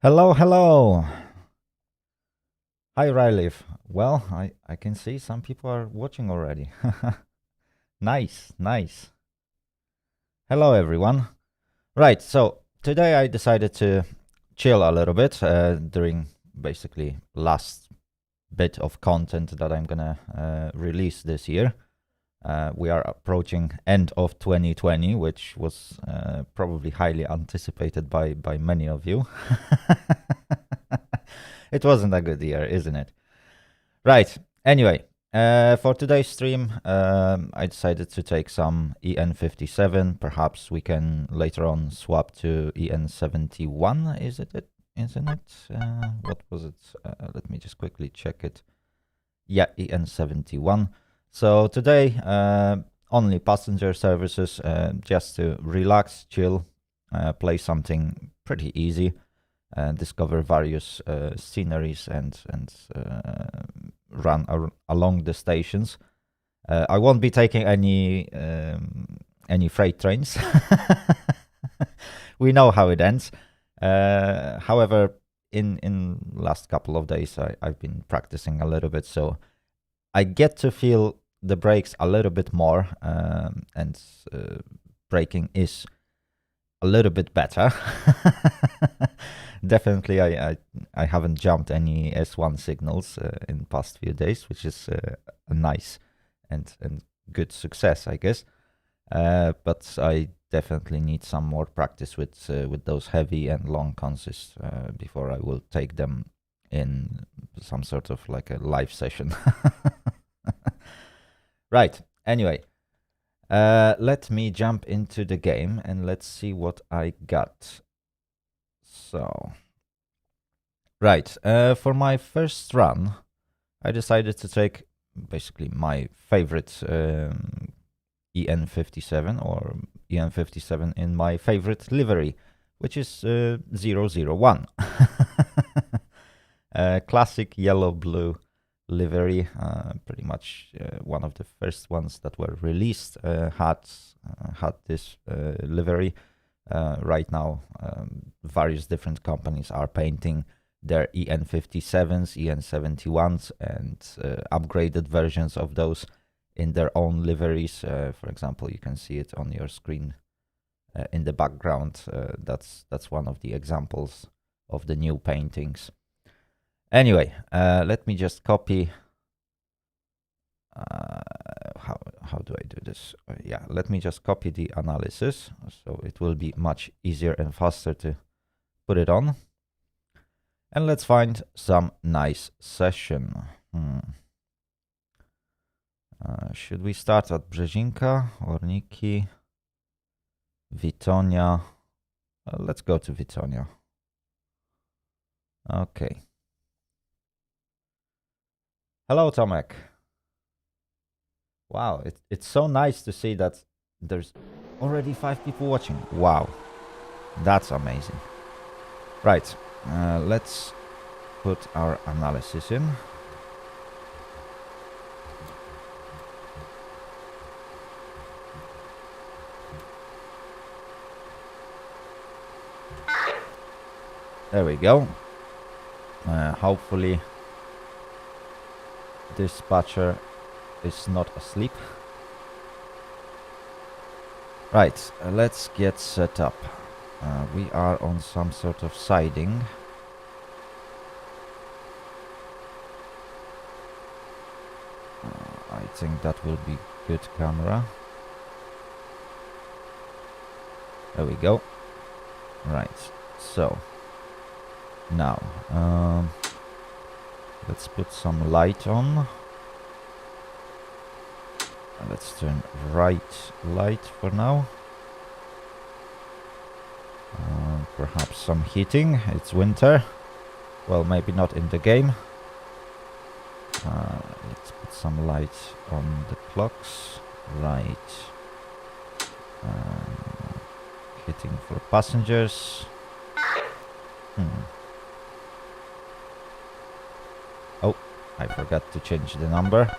Hello, hello. Hi, Ryleaf. Well, I can see some people are watching already. Nice, nice. Hello, everyone. Right, so today I decided to chill a little bit during basically last bit of content that I'm gonna release this year. We are approaching end of 2020, which was probably highly anticipated by many of you. It wasn't a good year, isn't it? Right. Anyway, for today's stream, I decided to take some EN57. Perhaps we can later on swap to EN71. Is it? Isn't it? What was it? Let me just quickly check it. Yeah, EN71. So today, only passenger services, just to relax, chill, play something pretty easy, discover various sceneries and run along the stations. I won't be taking any freight trains. We know how it ends. However, in last couple of days, I've been practicing a little bit, so I get to feel the brakes a little bit more, and braking is a little bit better. Definitely, I haven't jumped any S1 signals in past few days, which is a nice and good success, I guess. But I definitely need some more practice with those heavy and long consists before I will take them in some sort of like a live session. Right. Anyway, let me jump into the game and let's see what I got. So, right, for my first run, I decided to take basically my favorite EN57 or EN57 in my favorite livery, which is 001. Classic yellow-blue livery, pretty much one of the first ones that were released had this livery. Right now, various different companies are painting their EN57s, EN71s, and upgraded versions of those in their own liveries. For example, you can see it on your screen in the background. That's one of the examples of the new paintings. Anyway, let me just copy. How do I do this? Yeah, let me just copy the analysis, so it will be much easier and faster to put it on. And let's find some nice session. Should we start at Brzezinka, Orniki, Witonia? Let's go to Witonia. Okay. Hello, Tomek. Wow, it's so nice to see that there's already 5 people watching. Wow, that's amazing. Right, let's put our analysis in. There we go. Hopefully dispatcher is not asleep. Right, let's get set up. We are on some sort of siding. I think that will be good camera. There we go. Right, so now let's put some light on. Let's turn right light for now. Perhaps some heating. It's winter. Well, maybe not in the game. Let's put some light on the clocks. Right. Heating for passengers. Oh, I forgot to change the number.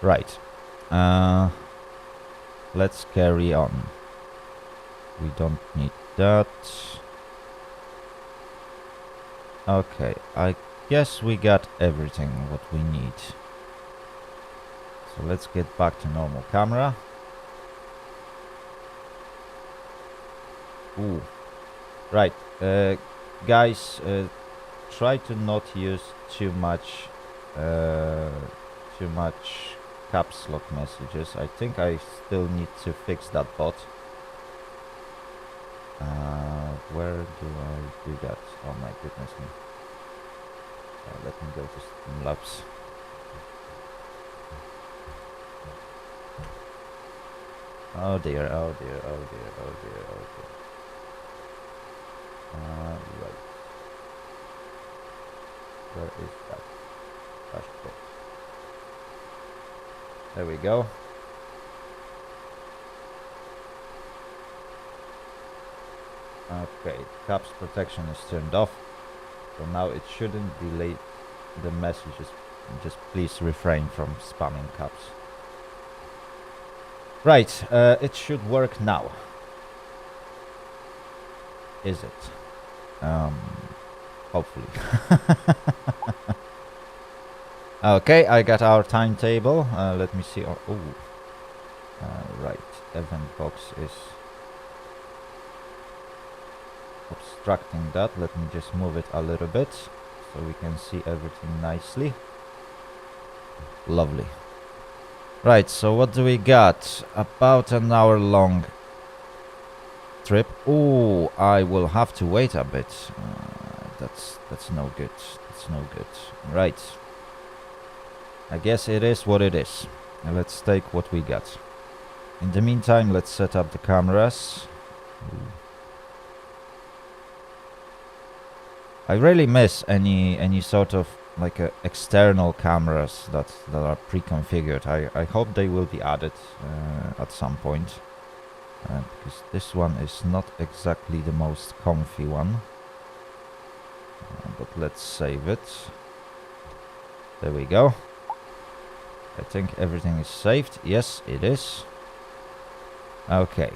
Right. Let's carry on. We don't need that. Okay, I guess we got everything what we need. So let's get back to normal camera. Ooh. Right, guys, try to not use too much caps lock messages. I think I still need to fix that bot. Where do I do that? Oh my goodness me. Let me go to Streamlabs. Oh dear, oh dear, oh dear, oh dear, oh dear. Right. Where is that dashboard? There we go. Okay, caps protection is turned off. So now it shouldn't delay the messages. Just please refrain from spamming caps. Right, it should work now. Is it? Hopefully. Okay, I got our timetable. Let me see. Right, event box is obstructing that. Let me just move it a little bit so we can see everything nicely. Lovely. Right, so what do we got? About an hour long trip. Oh, I will have to wait a bit. That's no good. That's no good. Right. I guess it is what it is. Now let's take what we got. In the meantime, let's set up the cameras. Ooh. I really miss any sort of like external cameras that are pre-configured. I hope they will be added at some point, because this one is not exactly the most comfy one. But let's save it. There we go. I think everything is saved. Yes, it is. Okay.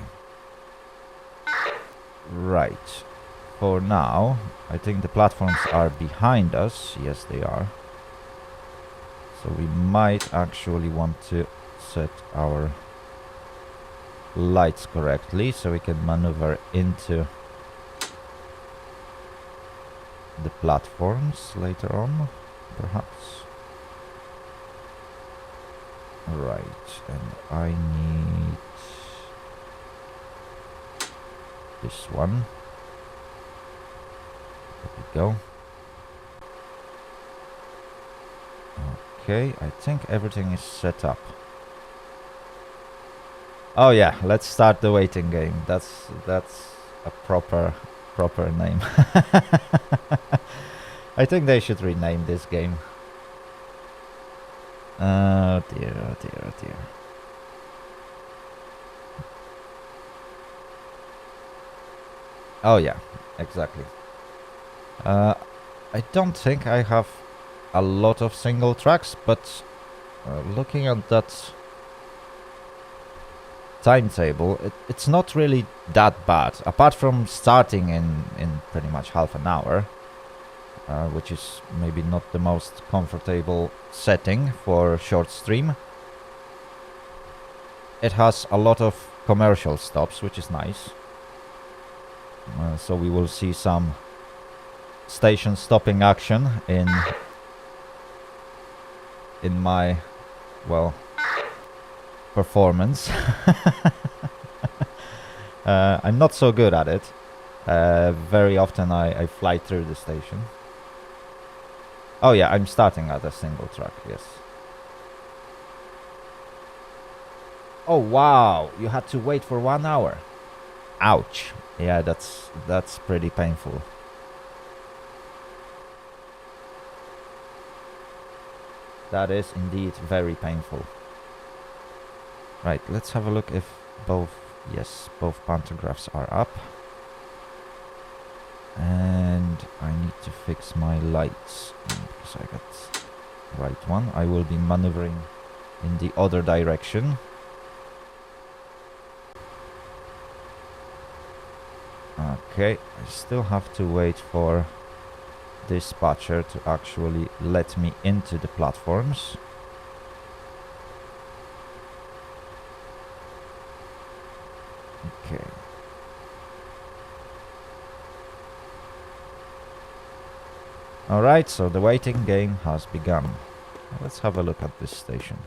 Right. For now, I think the platforms are behind us. Yes, they are. So we might actually want to set our lights correctly so we can maneuver into the platforms later on, perhaps. Right, and I need this one. There we go. Okay, I think everything is set up. Oh yeah, let's start the waiting game. That's a proper name. I think they should rename this game. Oh dear, oh dear, oh dear. Oh yeah, exactly. I don't think I have a lot of single tracks, but looking at that timetable, it's not really that bad, apart from starting in pretty much half an hour, which is maybe not the most comfortable setting for short stream. It has a lot of commercial stops, which is nice. So we will see some station stopping action in my, well, performance. I'm not so good at it. Very often I fly through the station. Oh yeah, I'm starting at a single track, yes. Oh wow, you had to wait for 1 hour. Ouch. Yeah, that's pretty painful. That is indeed very painful. Right, let's have a look if both pantographs are up. And I need to fix my lights because I got the right one. I will be maneuvering in the other direction. Okay, I still have to wait for dispatcher to actually let me into the platforms. Okay. Alright, so the waiting game has begun. Let's have a look at this station.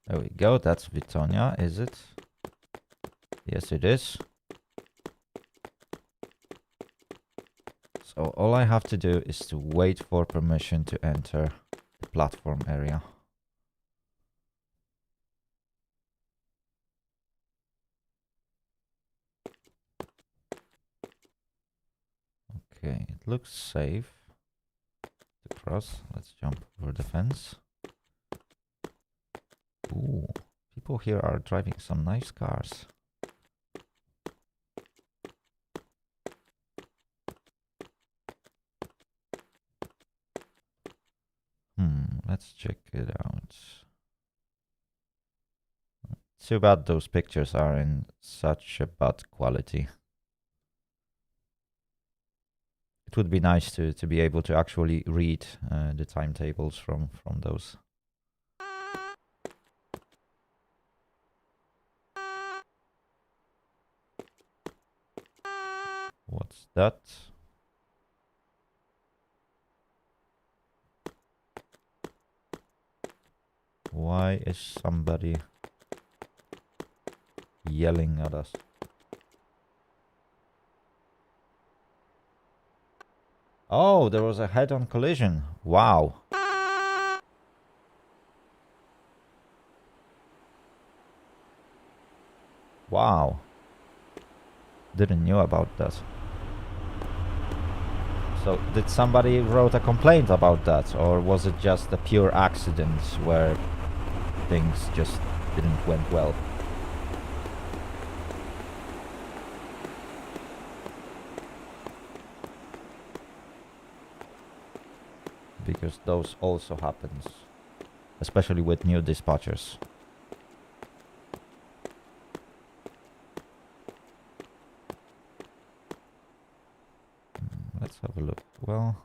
There we go, that's Vitonia, is it? Yes, it is. So all I have to do is to wait for permission to enter the platform area. Okay, it looks safe to cross. Let's jump over the fence. Ooh, people here are driving some nice cars. Let's check it out. Too bad those pictures are in such a bad quality. It would be nice to be able to actually read the timetables from those. What's that? Why is somebody yelling at us? Oh, there was a head-on collision. Wow. Wow. Didn't know about that. So, did somebody wrote a complaint about that? Or was it just a pure accident where things just didn't went well? Because those also happens, especially with new dispatchers. Let's have a look. Well,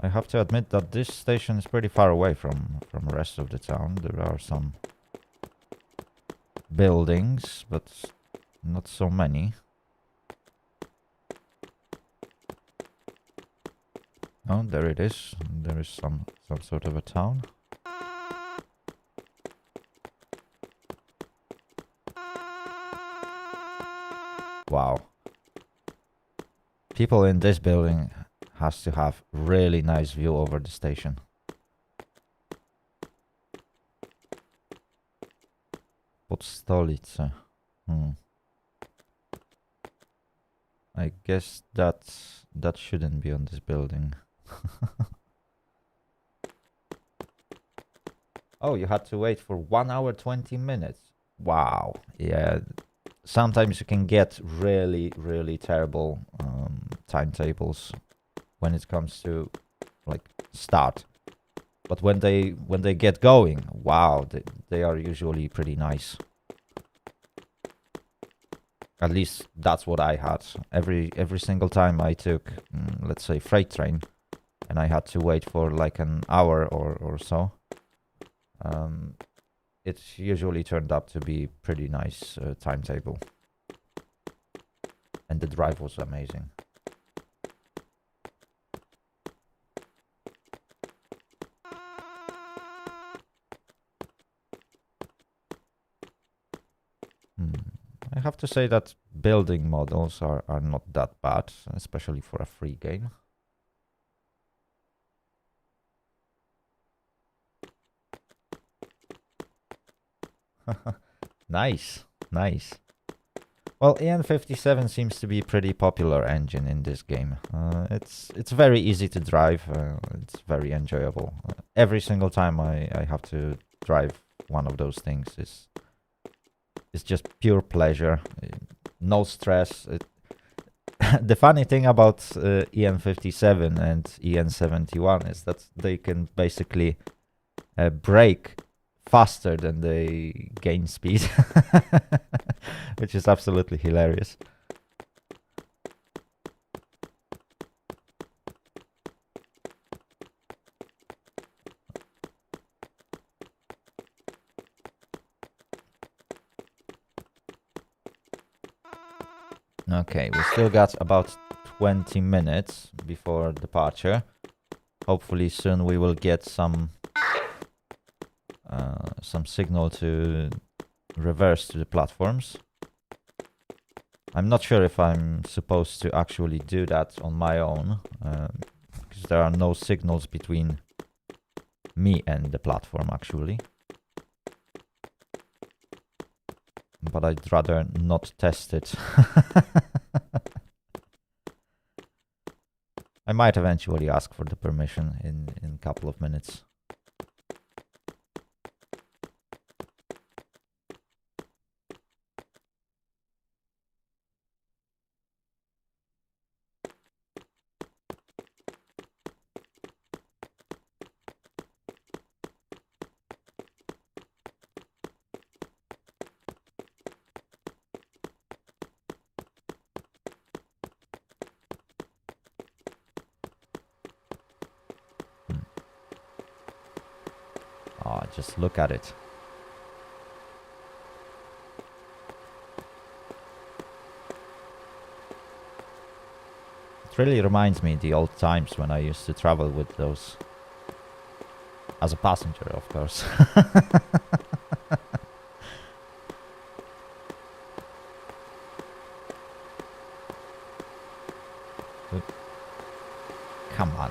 I have to admit that this station is pretty far away from the rest of the town. There are some buildings, but not so many. Oh, there it is. There is some sort of a town. Wow. People in this building has to have really nice view over the station. Podstolice. I guess that shouldn't be on this building. Oh, you had to wait for 1 hour 20 minutes. Wow. Yeah. Sometimes you can get really terrible timetables when it comes to like start. But when they get going, wow, they are usually pretty nice. At least that's what I had. Every single time I took, let's say, freight train, and I had to wait for like an hour or so, it usually turned up to be pretty nice timetable. And the drive was amazing. I have to say that building models are not that bad, especially for a free game. Nice, nice. Well, EN57 seems to be a pretty popular engine in this game. It's very easy to drive. It's very enjoyable. Every single time I have to drive one of those things is just pure pleasure. No stress. The funny thing about EN57 and EN71 is that they can basically brake faster than they gain speed, which is absolutely hilarious. Okay, we still got about 20 minutes before departure. Hopefully soon we will get some signal to reverse to the platforms. I'm not sure if I'm supposed to actually do that on my own, because there are no signals between me and the platform actually. But I'd rather not test it. I might eventually ask for the permission in a couple of minutes. Oh, just look at it. It really reminds me of the old times when I used to travel with those. As a passenger, of course. Come on.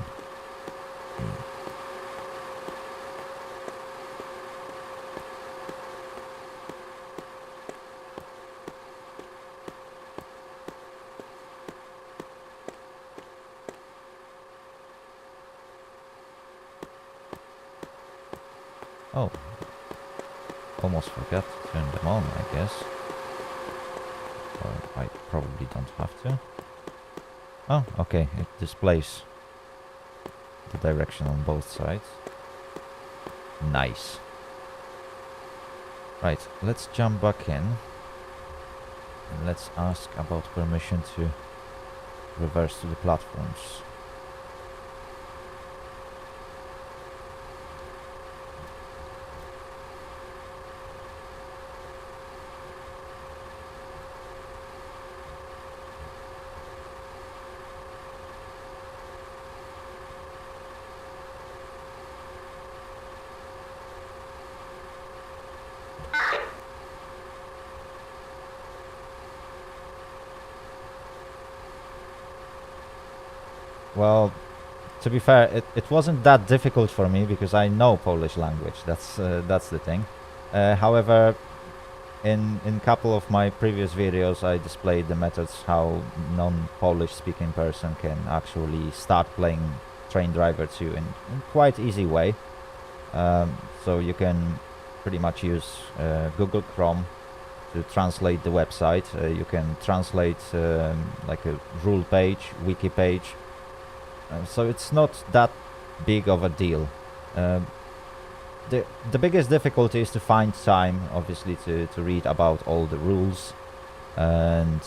Oh, almost forgot to turn them on, I guess. Or I probably don't have to. Oh, okay, it displays the direction on both sides. Nice. Right, let's jump back in. And let's ask about permission to reverse to the platforms. Well, to be fair, it wasn't that difficult for me because I know Polish language. That's the thing. However, in couple of my previous videos, I displayed the methods how non-Polish speaking person can actually start playing Train Driver 2 in quite easy way. So you can pretty much use Google Chrome to translate the website. You can translate like a rule page, wiki page. So it's not that big of a deal. The biggest difficulty is to find time, obviously, to read about all the rules and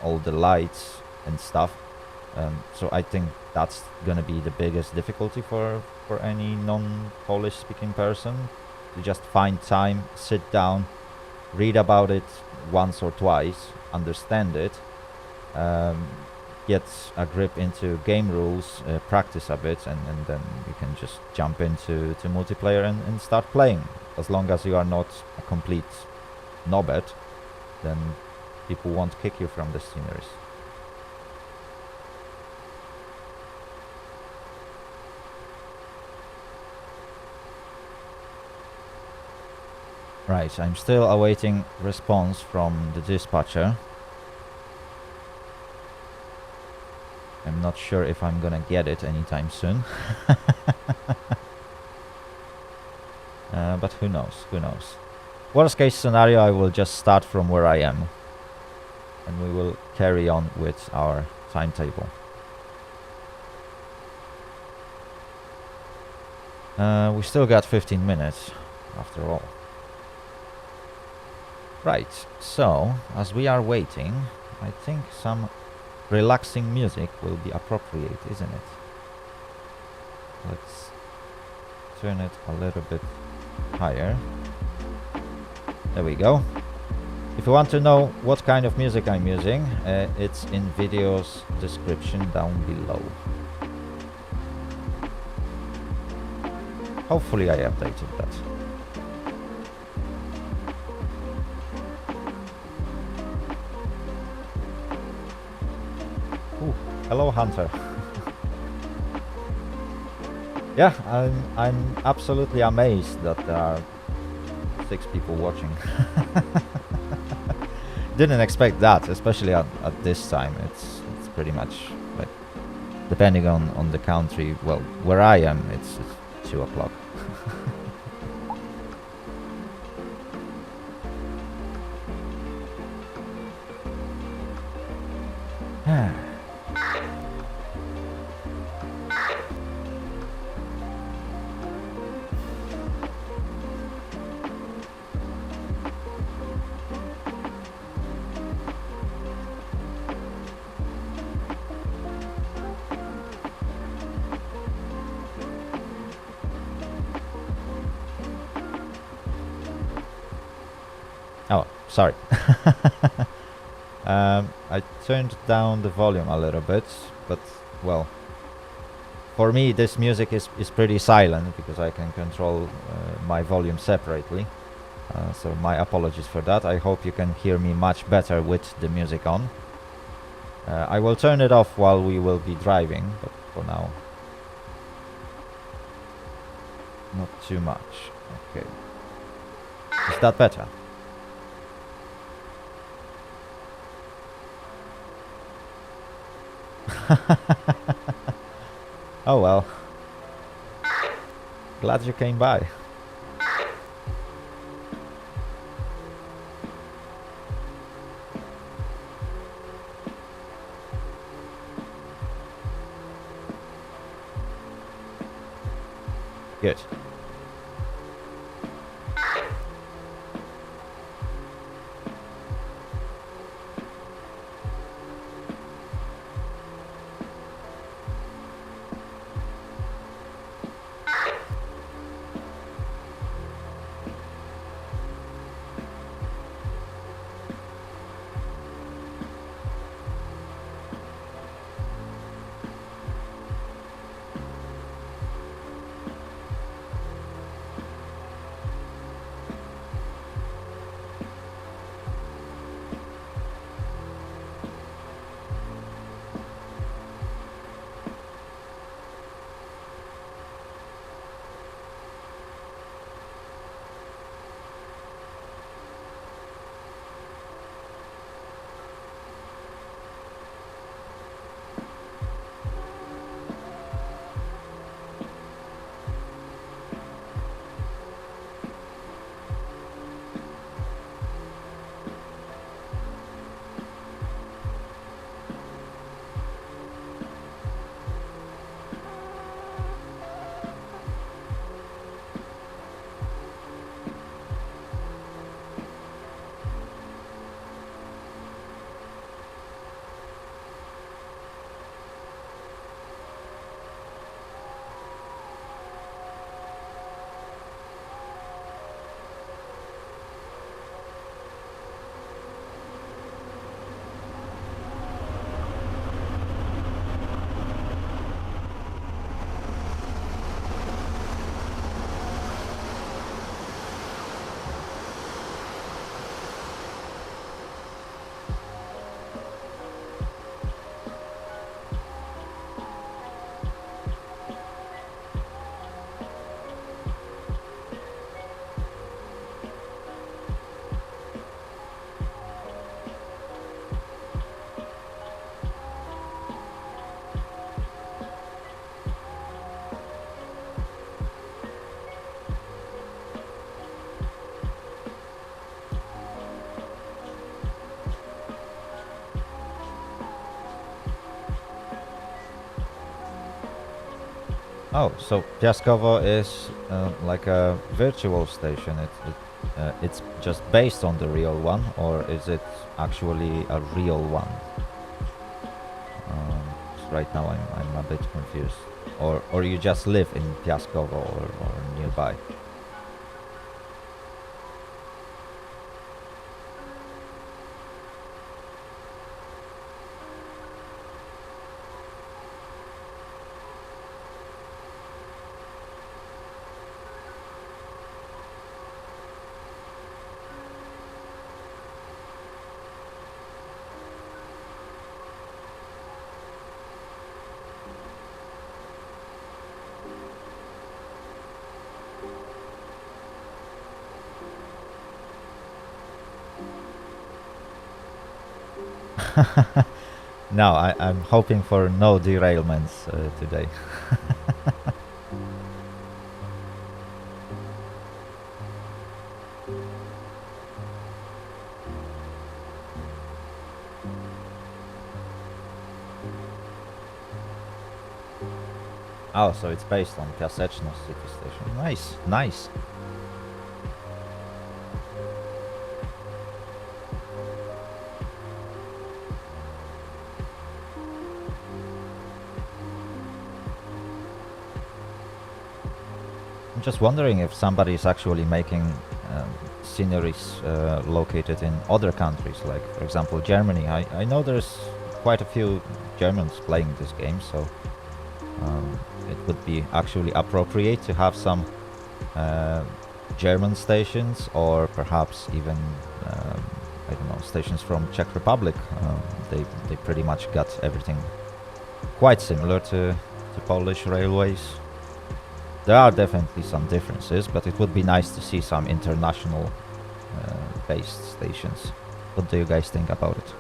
all the lights and stuff. So I think that's gonna be the biggest difficulty for any non-Polish speaking person, to just find time, sit down, read about it once or twice, understand it, get a grip into game rules, practice a bit, and then you can just jump into multiplayer and start playing. As long as you are not a complete knobhead, then people won't kick you from the sceneries. Right, I'm still awaiting response from the dispatcher. I'm not sure if I'm gonna get it anytime soon. But who knows, who knows. Worst case scenario, I will just start from where I am. And we will carry on with our timetable. We still got 15 minutes, after all. Right, so, as we are waiting, I think some relaxing music will be appropriate, isn't it? Let's turn it a little bit higher. There we go. If you want to know what kind of music I'm using, it's in video's description down below. Hopefully I updated that. Ooh, hello Hunter. Yeah, I'm absolutely amazed that there are 6 people watching. Didn't expect that, especially at this time. It's pretty much like, depending on the country, well, where I am, it's 2 o'clock. Oh, sorry. I turned down the volume a little bit, but, well, for me this music is pretty silent because I can control my volume separately. So my apologies for that. I hope you can hear me much better with the music on. I will turn it off while we will be driving, but for now, not too much. Okay. Is that better? Oh well. Glad you came by. Good. Oh, so Piaskovo is like a virtual station. It's just based on the real one, or is it actually a real one? 'Cause right now I'm a bit confused. Or you just live in Piaskovo or nearby. No, I'm hoping for no derailments today. Oh, so it's based on Piaseczno city station. Nice, nice. I'm just wondering if somebody is actually making sceneries located in other countries, like for example Germany. I know there's quite a few Germans playing this game, so it would be actually appropriate to have some German stations, or perhaps even I don't know, stations from Czech Republic. They pretty much got everything quite similar to Polish railways. There are definitely some differences, but it would be nice to see some international based stations. What do you guys think about it?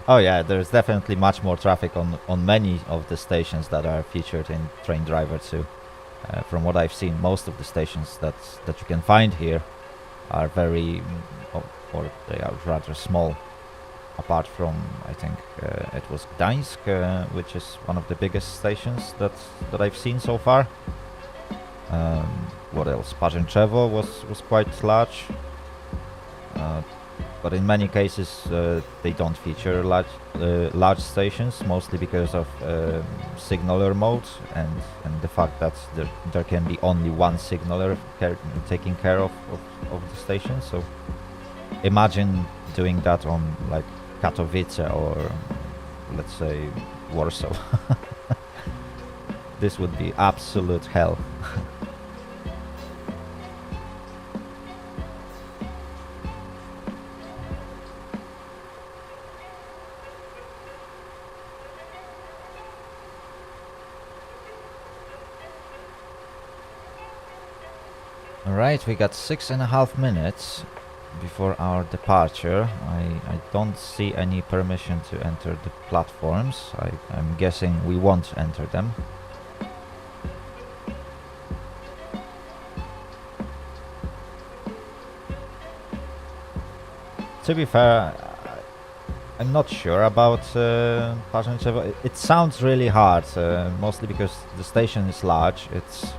Oh yeah, there's definitely much more traffic on many of the stations that are featured in Train Driver 2. From what I've seen, most of the stations that you can find here are very, or they are rather small. Apart from, I think it was Gdańsk, which is one of the biggest stations that I've seen so far. What else? Parzęczewo was quite large. But in many cases they don't feature large stations, mostly because of signaler mode and the fact that there can be only one signaler taking care of the station. So imagine doing that on like Katowice or let's say Warsaw. This would be absolute hell. Alright, we got 6.5 minutes before our departure. I don't see any permission to enter the platforms. I'm guessing we won't enter them. To be fair, I'm not sure about Parzęczewo. It sounds really hard, mostly because the station is large. It's,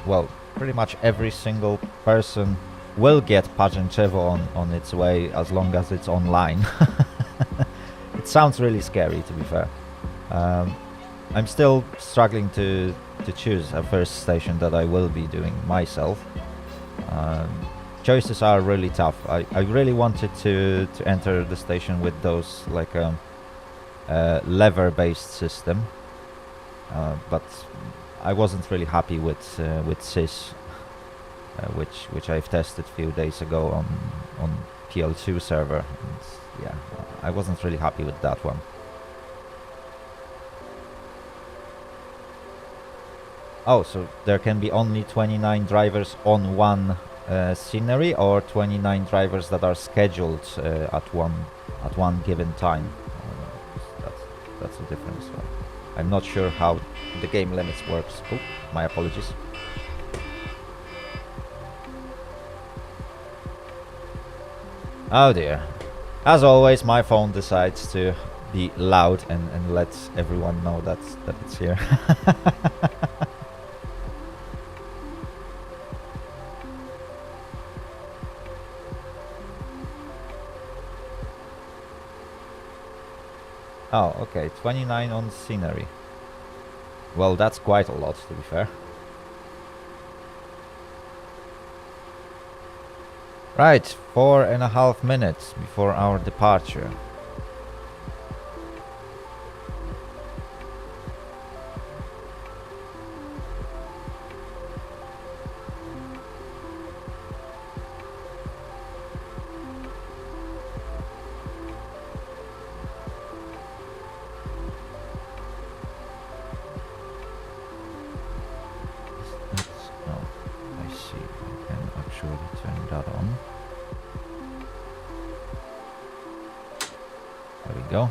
well, pretty much every single person will get Parzęczewo on its way as long as it's online. It sounds really scary, to be fair. I'm still struggling to choose a first station that I will be doing myself. Choices are really tough. I really wanted to enter the station with those like lever-based system, but I wasn't really happy with SIS, which I've tested a few days ago on PL2 server. And yeah, I wasn't really happy with that one. Oh, so there can be only 29 drivers on one scenery, or 29 drivers that are scheduled at one given time. that's the difference. So I'm not sure how the game limits works. Oh, my apologies. Oh dear. As always, my phone decides to be loud and lets everyone know that it's here. Oh, okay, 29 on scenery. Well, that's quite a lot, to be fair. Right, 4.5 minutes before our departure. Turn that on. There we go.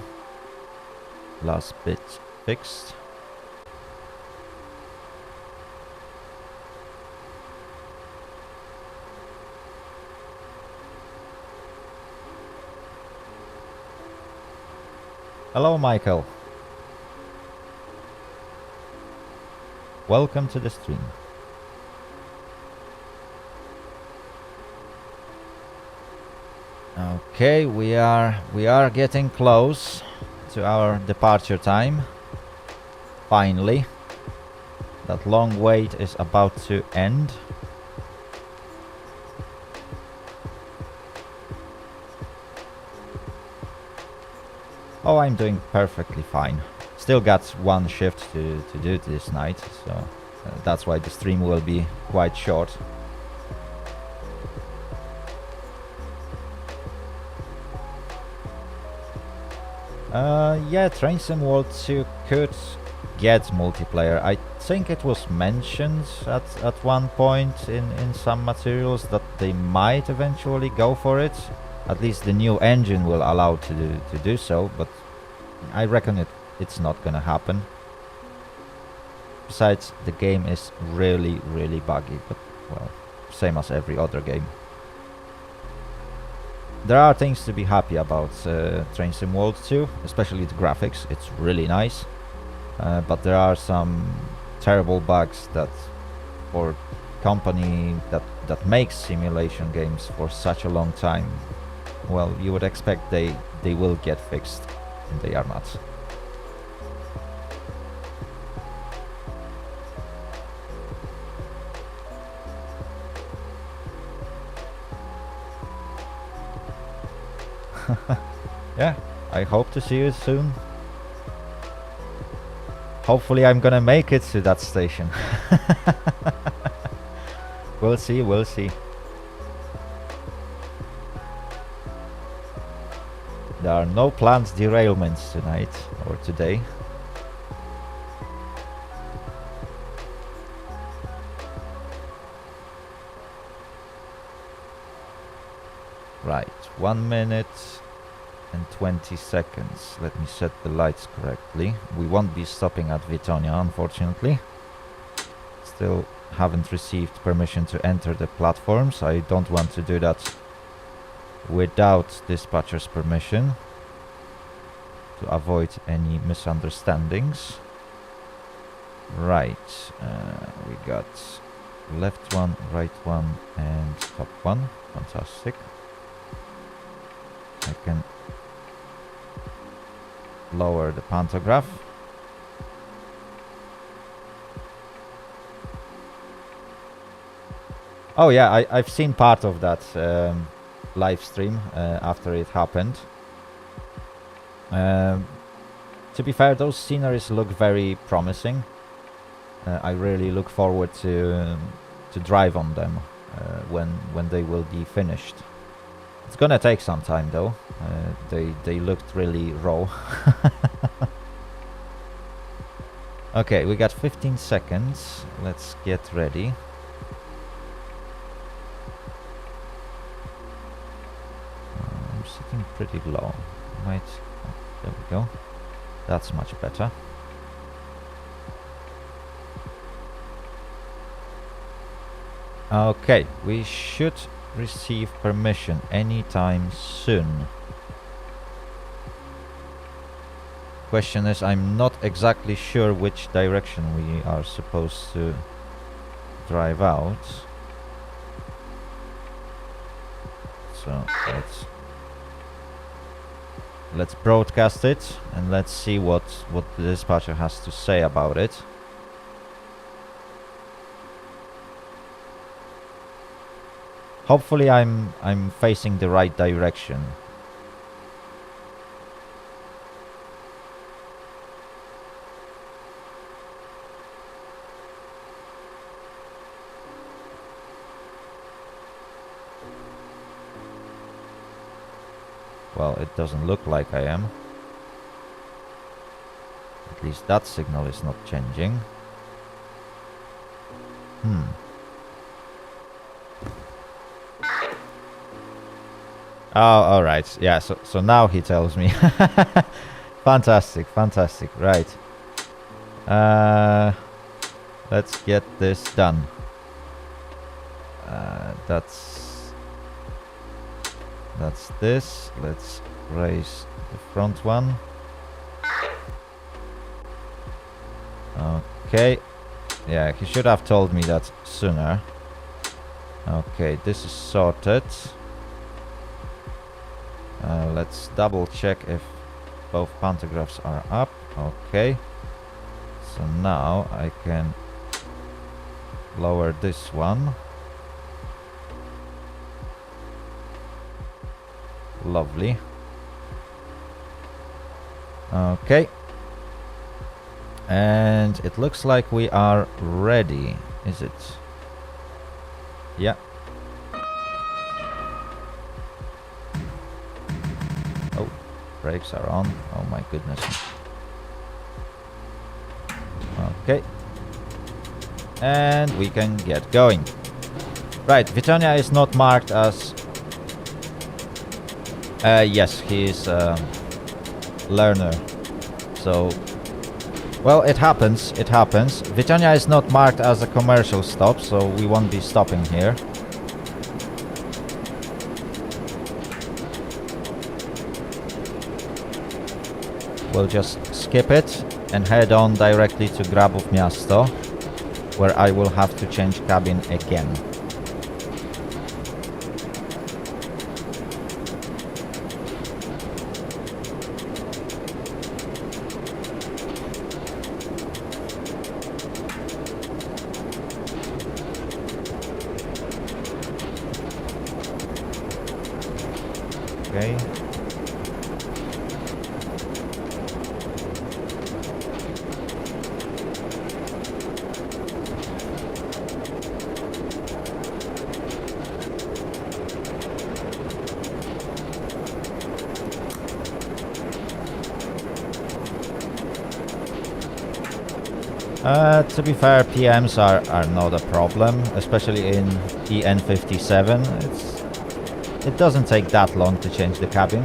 Last bit fixed. Hello, Michael. Welcome to the stream. Okay, we are getting close to our departure time. Finally, that long wait is about to end. Oh, I'm doing perfectly fine. Still got one shift to do this night, so that's why the stream will be quite short. Yeah, Train Sim World 2 could get multiplayer. I think it was mentioned at one point in some materials that they might eventually go for it. At least the new engine will allow to do so, but I reckon it's not gonna happen. Besides, the game is really, really buggy, but well, same as every other game. There are things to be happy about Train Sim World 2, especially the graphics. It's really nice, but there are some terrible bugs that, for company that makes simulation games for such a long time, well, you would expect they will get fixed, and they are not. Yeah, I hope to see you soon. Hopefully I'm gonna make it to that station. We'll see, we'll see. There are no planned derailments tonight or today. Right, 1 minute and 20 seconds. Let me set the lights correctly. We won't be stopping at Vitonia, unfortunately. Still haven't received permission to enter the platforms. I don't want to do that without dispatcher's permission, to avoid any misunderstandings. Right, we got left one, right one, and top one. Fantastic. I can lower the pantograph. Oh yeah, I've seen part of that live stream after it happened. To be fair, those sceneries look very promising. I really look forward to drive on them when they will be finished. It's gonna take some time though. They looked really raw. Okay, we got 15 seconds. Let's get ready. I'm sitting pretty low. Might. Oh, there we go. That's much better. Okay, we should receive permission anytime soon. Question is, I'm not exactly sure which direction we are supposed to drive out. So let's broadcast it and let's see what the dispatcher has to say about it. Hopefully I'm facing the right direction. Well, it doesn't look like I am. At least that signal is not changing. Oh, alright. Yeah, so now he tells me. Fantastic, fantastic. Right. Let's get this done. That's this. Let's raise the front one. Okay. Yeah, he should have told me that sooner. Okay, this is sorted. Let's double check if both pantographs are up. Okay. So now I can lower this one. Lovely. Okay. And it looks like we are ready, is it? Yeah. Oh, brakes are on. Oh my goodness. Okay. And we can get going. Right, Vitonia is not marked as... yes, he is a learner. So... well, it happens, it happens. Vitonia is not marked as a commercial stop, so we won't be stopping here. We'll just skip it and head on directly to Grabów Miasto, where I will have to change cabin again. Okay. To be fair, PMs are not a problem, especially in EN57. It doesn't take that long to change the cabin.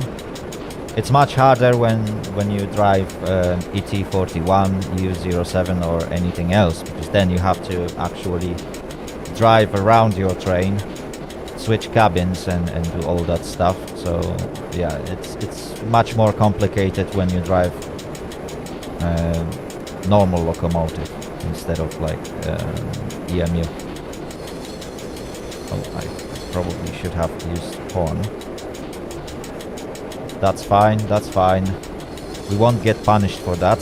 It's much harder when you drive ET41, U07 or anything else, because then you have to actually drive around your train, switch cabins and do all that stuff. So yeah, it's much more complicated when you drive normal locomotive instead of like EMU. Oh, I probably should have used horn. That's fine, that's fine. We won't get punished for that.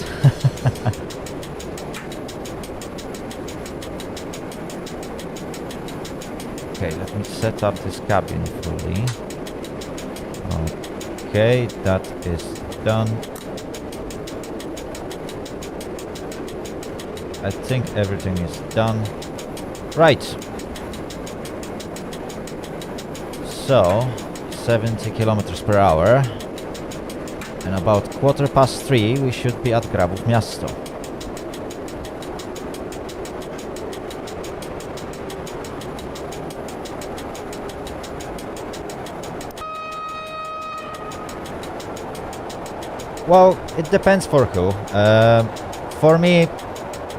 Okay, let me set up this cabin fully. Okay, that is done. I think everything is done. Right. So, 70 kilometers per hour. And about 3:15 we should be at Grabów Miasto. Well, it depends for who. For me,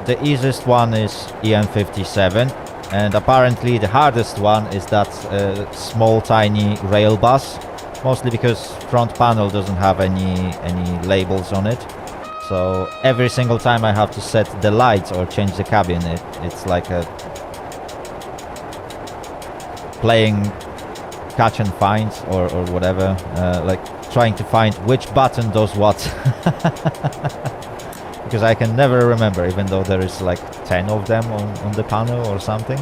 the easiest one is EN57, and apparently the hardest one is that small tiny rail bus, mostly because front panel doesn't have any labels on it. So every single time I have to set the lights or change the cabin, it's like a playing catch and find or whatever, like trying to find which button does what. Because I can never remember, even though there is like 10 of them on the panel or something.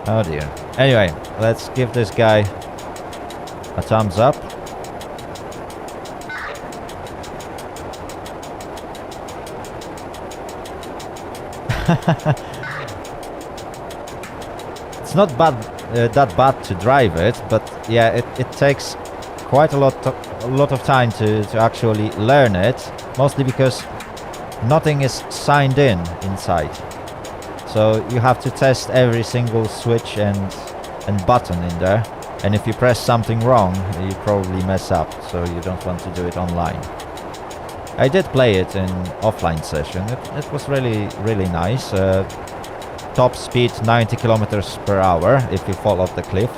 Oh dear. Anyway, let's give this guy a thumbs up. It's not bad, that bad to drive it, but yeah, it takes quite a lot of time to actually learn it, mostly because nothing is signed in inside. So you have to test every single switch and button in there, and if you press something wrong, you probably mess up, so you don't want to do it online. I did play it in offline session. It was really nice. Top speed 90 kilometers per hour if you fall off the cliff.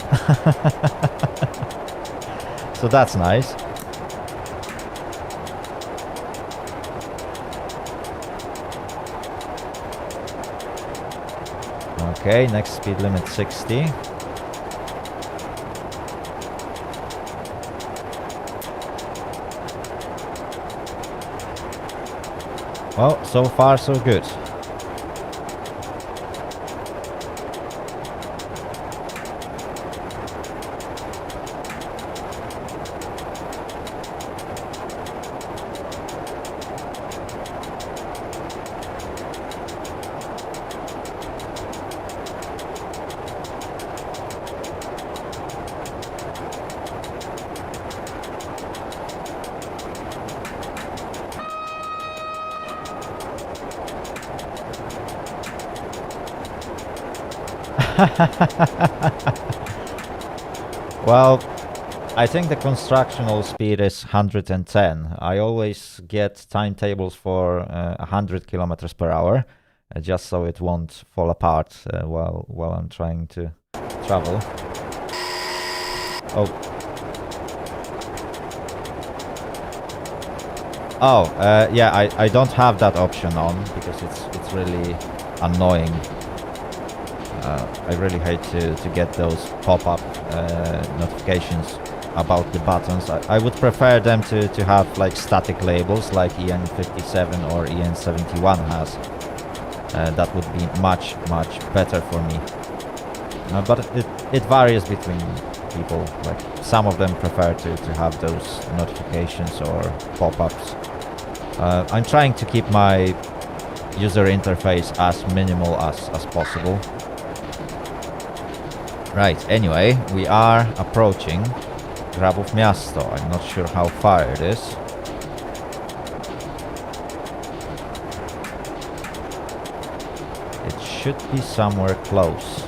So that's nice. Okay, next speed limit 60. Well, so far so good. Well, I think the constructional speed is 110. I always get timetables for 100 kilometers per hour, just so it won't fall apart while I'm trying to travel. Yeah, I don't have that option on because it's really annoying. I really hate to get those pop-up notifications about the buttons. I would prefer them to have like static labels like EN57 or EN71 has. That would be much better for me. But it varies between people. Like some of them prefer to have those notifications or pop-ups. I'm trying to keep my user interface as minimal as possible. Right, anyway, we are approaching Grabów Miasto. I'm not sure how far it is. It should be somewhere close.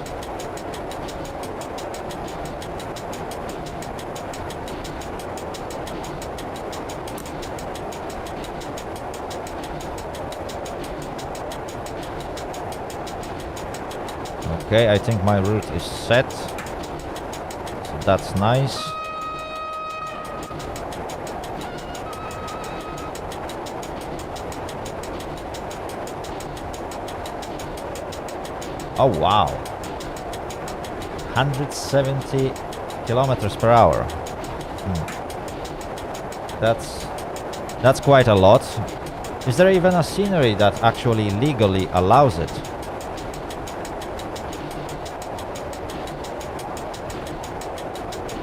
Okay, I think my route is set. So that's nice. Oh wow. 170 kilometers per hour. That's quite a lot. Is there even a scenery that actually legally allows it?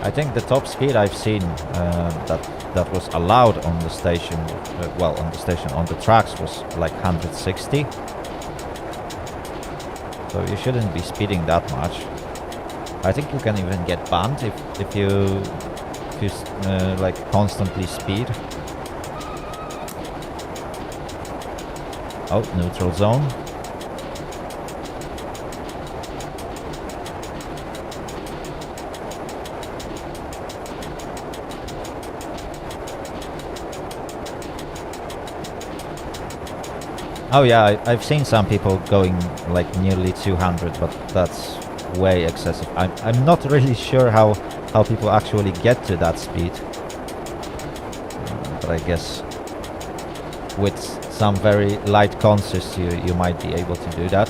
I think the top speed I've seen that was allowed on the station, on the tracks was like 160. So you shouldn't be speeding that much. I think you can even get banned if you like constantly speed. Oh, neutral zone. Oh yeah, I've seen some people going like nearly 200, but that's way excessive. I'm not really sure how people actually get to that speed. But I guess with some very light consist you might be able to do that.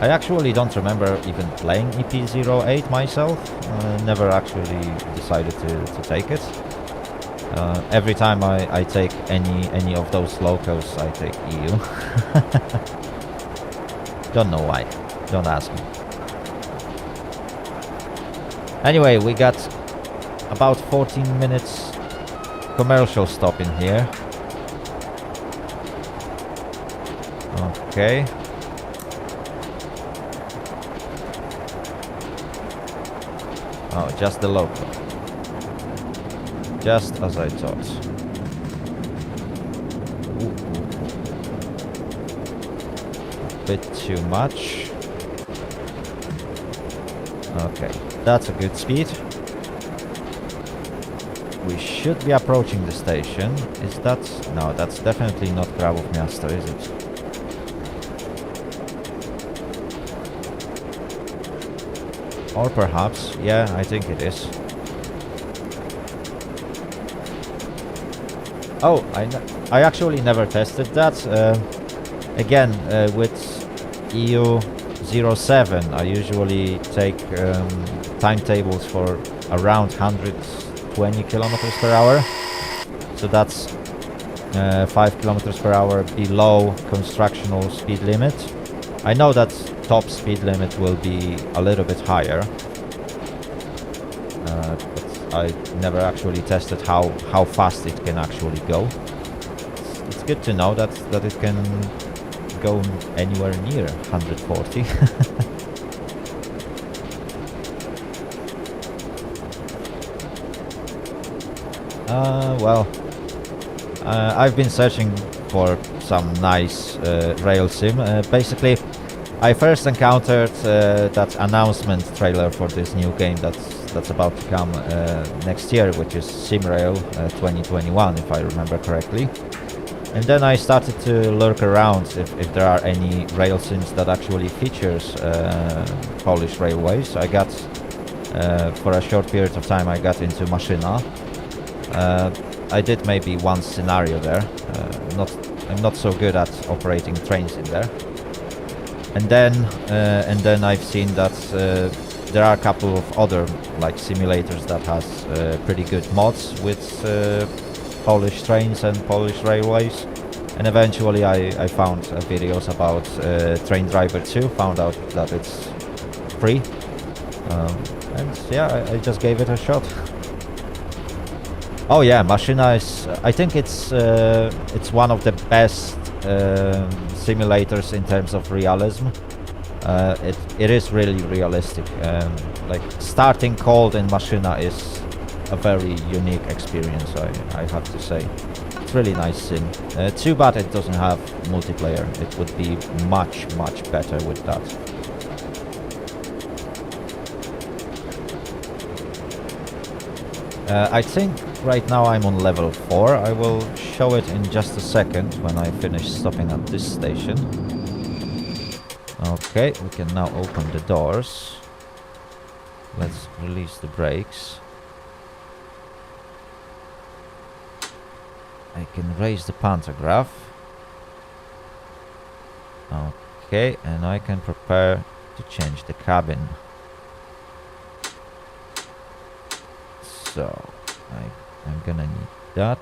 I actually don't remember even playing EP08 myself. Never actually decided to take it. Every time I take any of those locals, I take EU. Don't know why. Don't ask me. Anyway, we got about 14 minutes commercial stop in here. Okay. Oh, just the local. Just as I thought. Ooh. Bit too much. Okay, that's a good speed. We should be approaching the station. Is that... No, that's definitely not Grabów Miasto, is it? Or perhaps, yeah, I think it is. Oh, I actually never tested that. Again, with EU07, I usually take timetables for around 120 kilometers per hour. So that's 5 kilometers per hour below constructional speed limit. I know that top speed limit will be a little bit higher, but I never actually tested how fast it can actually go. It's good to know that it can go anywhere near 140. Well, I've been searching for some nice rail sim. Basically, I first encountered that announcement trailer for this new game that's about to come next year, which is SimRail 2021, if I remember correctly. And then I started to lurk around if there are any rail sims that actually features Polish railways. I got, for a short period of time, I got into Maszyna. I did maybe one scenario there. I'm not so good at operating trains in there. And then I've seen that there are a couple of other like simulators that has pretty good mods with Polish trains and Polish railways. And eventually I found videos about Train Driver 2, found out that it's free. And yeah, I just gave it a shot. Oh yeah, Maszyna is... I think it's one of the best simulators in terms of realism. It is really realistic. Like starting cold in Maszyna is a very unique experience, I have to say. It's really nice sim. Too bad it doesn't have multiplayer. It would be much better with that. I think right now I'm on level 4. I will show it in just a second when I finish stopping at this station. Okay, we can now open the doors. Let's release the brakes. I can raise the pantograph. Okay, and I can prepare to change the cabin. So, I'm gonna need that.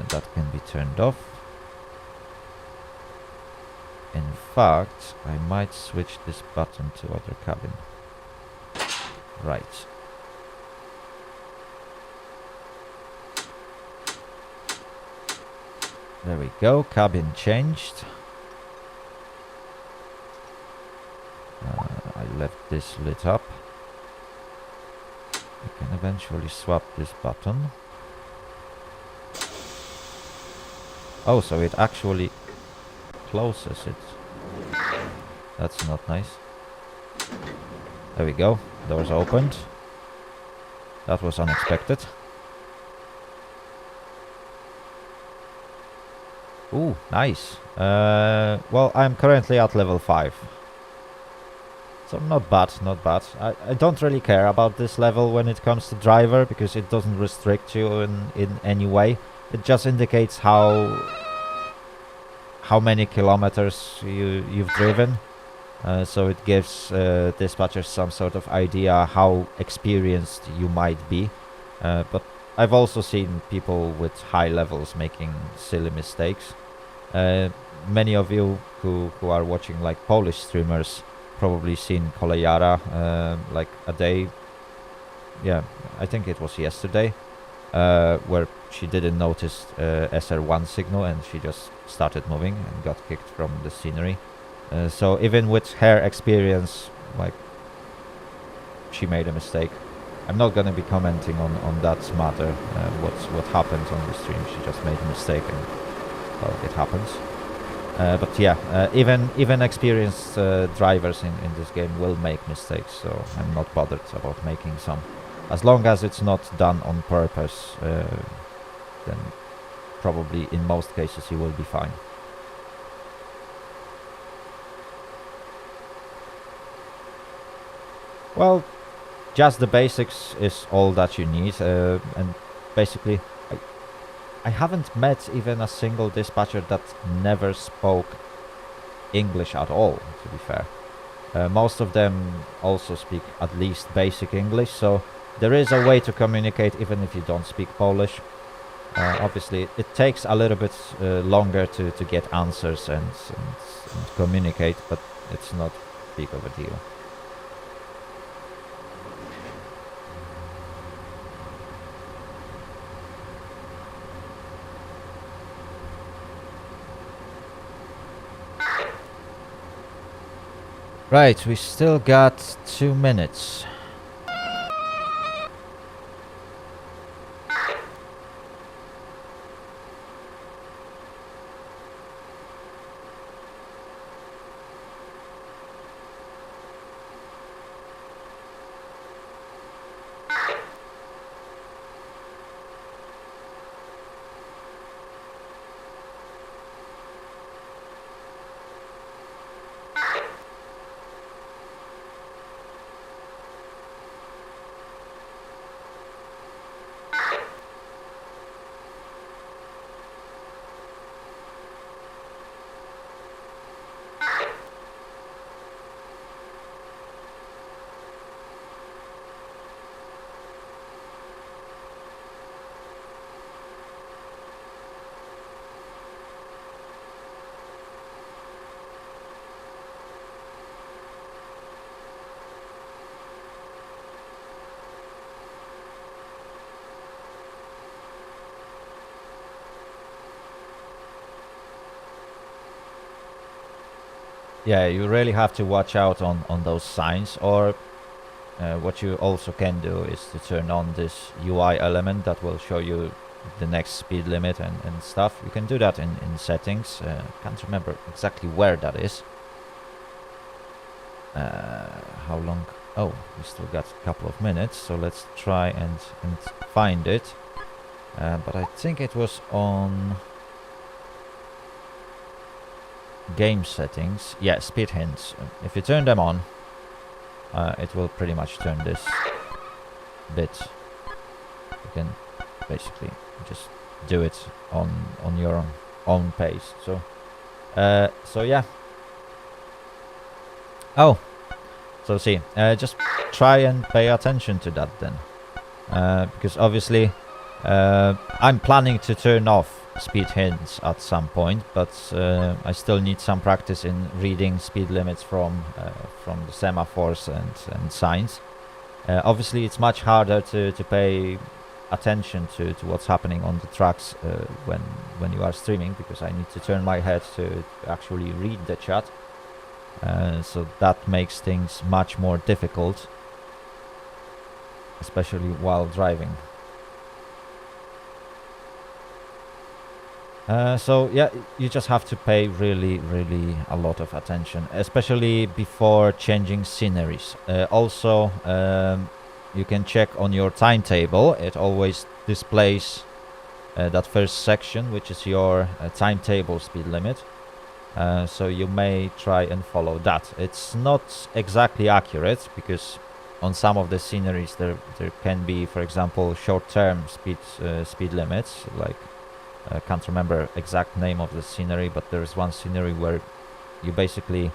That can be turned off. In fact, I might switch this button to other cabin. Right. There we go, cabin changed. I left this lit up. I can eventually swap this button. Oh, so it actually closes it. That's not nice. There we go, doors opened. That was unexpected. Ooh, nice. Well, I'm currently at level 5. So not bad, not bad. I don't really care about this level when it comes to driver, because it doesn't restrict you in any way. It just indicates how many kilometers you've driven. So it gives dispatchers some sort of idea how experienced you might be. But I've also seen people with high levels making silly mistakes. Many of you who are watching like Polish streamers probably seen Kolejara like a day, yeah, I think it was yesterday, where she didn't notice SR1 signal and she just started moving and got kicked from the scenery. So even with her experience, like, she made a mistake. I'm not gonna be commenting on that matter, what happened on the stream. She just made a mistake and, well, it happens. But yeah, even experienced drivers in this game will make mistakes, so I'm not bothered about making some. As long as it's not done on purpose, then probably in most cases you will be fine. Well, just the basics is all that you need, and basically I haven't met even a single dispatcher that never spoke English at all, to be fair. Most of them also speak at least basic English, so there is a way to communicate even if you don't speak Polish. Obviously, it takes a little bit longer to get answers and communicate, but it's not big of a deal. Right, we still got 2 minutes. Yeah, you really have to watch out on those signs, or what you also can do is to turn on this UI element that will show you the next speed limit and stuff. You can do that in settings. Can't remember exactly where that is. How long? Oh, we still got a couple of minutes, so let's try and find it. But I think it was on game settings. Yeah, speed hints. If you turn them on, it will pretty much turn this bit. You can basically just do it on your own pace. So yeah. Oh, so see, just try and pay attention to that then, because obviously I'm planning to turn off speed hints at some point, but I still need some practice in reading speed limits from the semaphores and signs. Obviously, it's much harder to pay attention to what's happening on the tracks when you are streaming, because I need to turn my head to actually read the chat. So that makes things much more difficult, especially while driving. So yeah, you just have to pay really a lot of attention, especially before changing sceneries. Also, you can check on your timetable. It always displays that first section, which is your timetable speed limit. So you may try and follow that. It's not exactly accurate because on some of the sceneries there can be, for example, short-term speed limits. Like I can't remember exact name of the scenery, but there is one scenery where you basically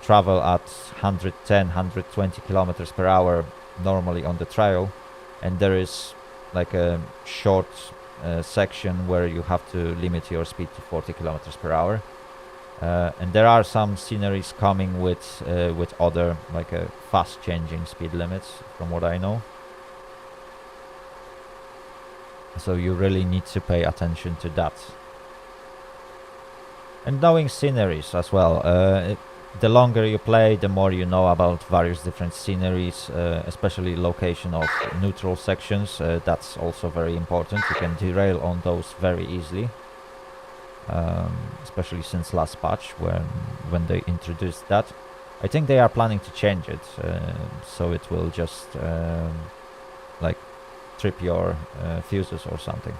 travel at 110, 120 kilometers per hour normally on the trail, and there is like a short section where you have to limit your speed to 40 kilometers per hour. And there are some sceneries coming with other like fast changing speed limits, from what I know. So you really need to pay attention to that. And knowing sceneries as well. The longer you play, the more you know about various different sceneries, especially location of neutral sections. That's also very important. You can derail on those very easily. Especially since last patch when they introduced that. I think they are planning to change it, so it will just like trip your fuses or something.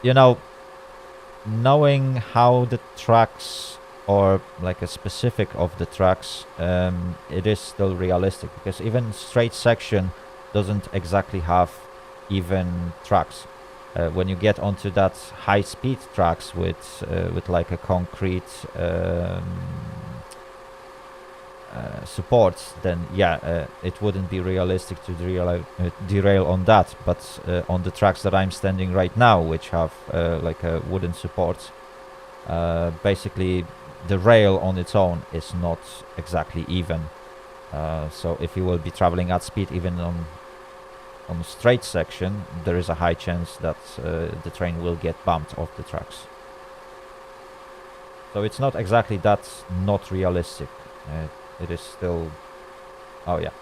You know, knowing how the tracks or like a specific of the tracks, it is still realistic, because even straight section doesn't exactly have even tracks. When you get onto that high speed tracks with like a concrete support, then yeah, it wouldn't be realistic to derail on that. But on the tracks that I'm standing right now, which have like a wooden support, basically the rail on its own is not exactly even. So if you will be traveling at speed even on straight section, there is a high chance that the train will get bumped off the tracks. So it's not exactly that not realistic. It is still... Oh yeah,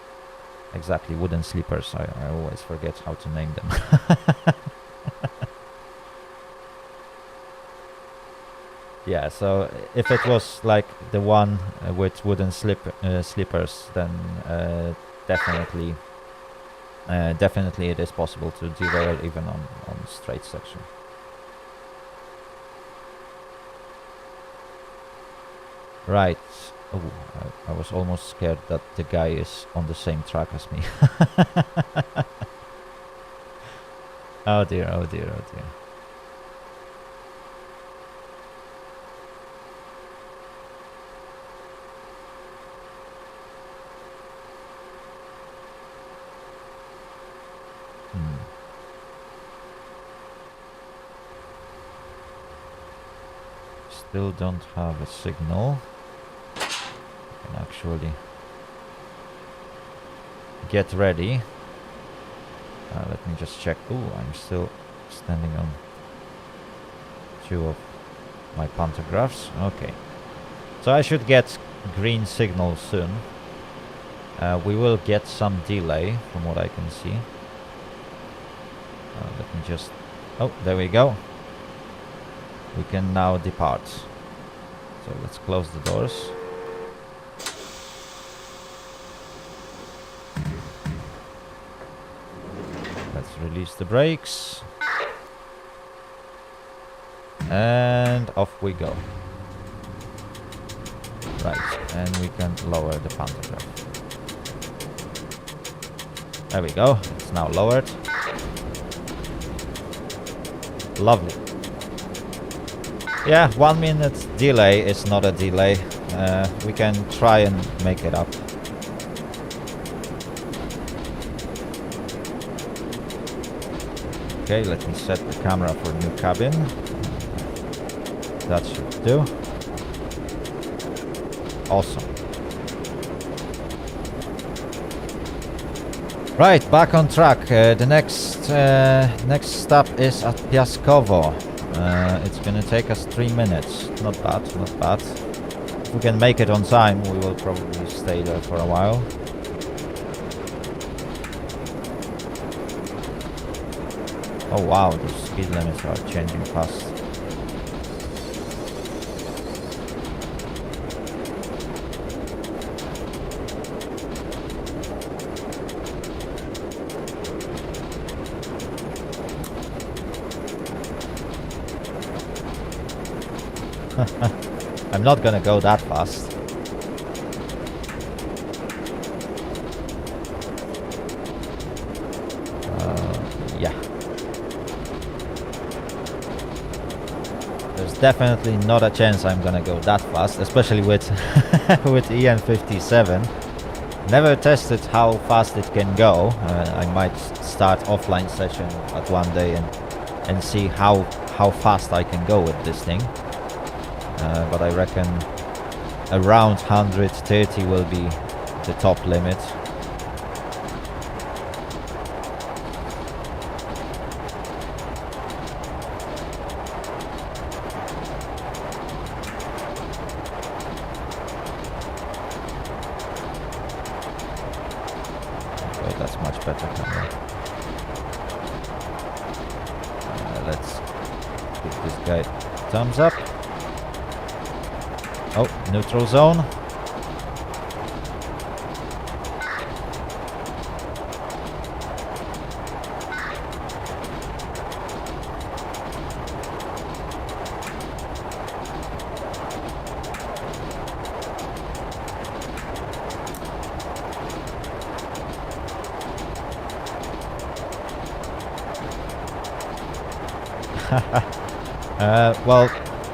exactly, wooden sleepers. I always forget how to name them. Yeah, so if it was like the one with wooden sleepers, then definitely it is possible to derail even on straight section. Right. Oh, I was almost scared that the guy is on the same track as me. Oh dear, oh dear, oh dear. Still don't have a signal. I can actually get ready. Let me just check. Ooh, I'm still standing on 2 of my pantographs. Okay. So I should get green signal soon. We will get some delay from what I can see. Let me just... Oh, there we go. We can now depart. So let's close the doors. Let's release the brakes. And off we go. Right, and we can lower the pantograph. There we go, it's now lowered. Lovely. Yeah, 1 minute delay is not a delay. We can try and make it up. Okay, let me set the camera for new cabin. That should do. Awesome. Right, back on track. The next stop is at Piaskowo. It's gonna take us 3 minutes. Not bad, not bad. If we can make it on time, we will probably stay there for a while. Oh wow, the speed limits are changing fast. I'm not gonna go that fast. Yeah. There's definitely not a chance I'm gonna go that fast, especially with with EN57. Never tested how fast it can go. I might start offline session at one day and see how fast I can go with this thing. But I reckon around 130 will be the top limit. Oh, that's much better camera. Let's give this guy thumbs up. Oh, neutral zone. Well,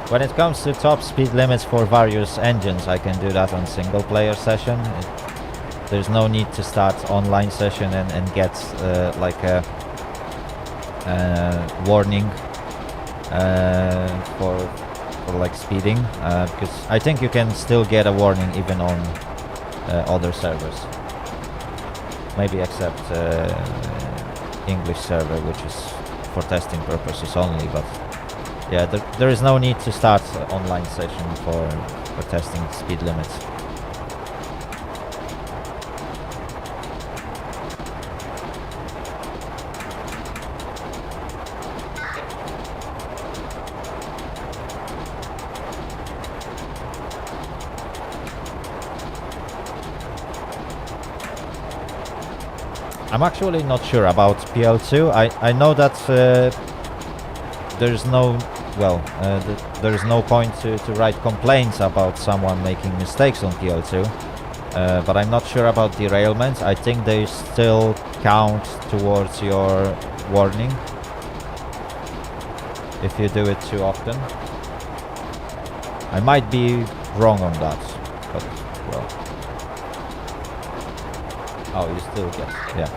when it comes to top speed limits for various engines, I can do that on single player session. There's no need to start online session and get like a warning for like speeding, because I think you can still get a warning even on other servers. Maybe except English server, which is for testing purposes only, but yeah, there is no need to start online session for testing speed limits. I'm actually not sure about PL2. I know that there's no there's no point to write complaints about someone making mistakes on PL2, but I'm not sure about derailments. I think they still count towards your warning if you do it too often. I might be wrong on that, but well. Oh, you still get, yeah.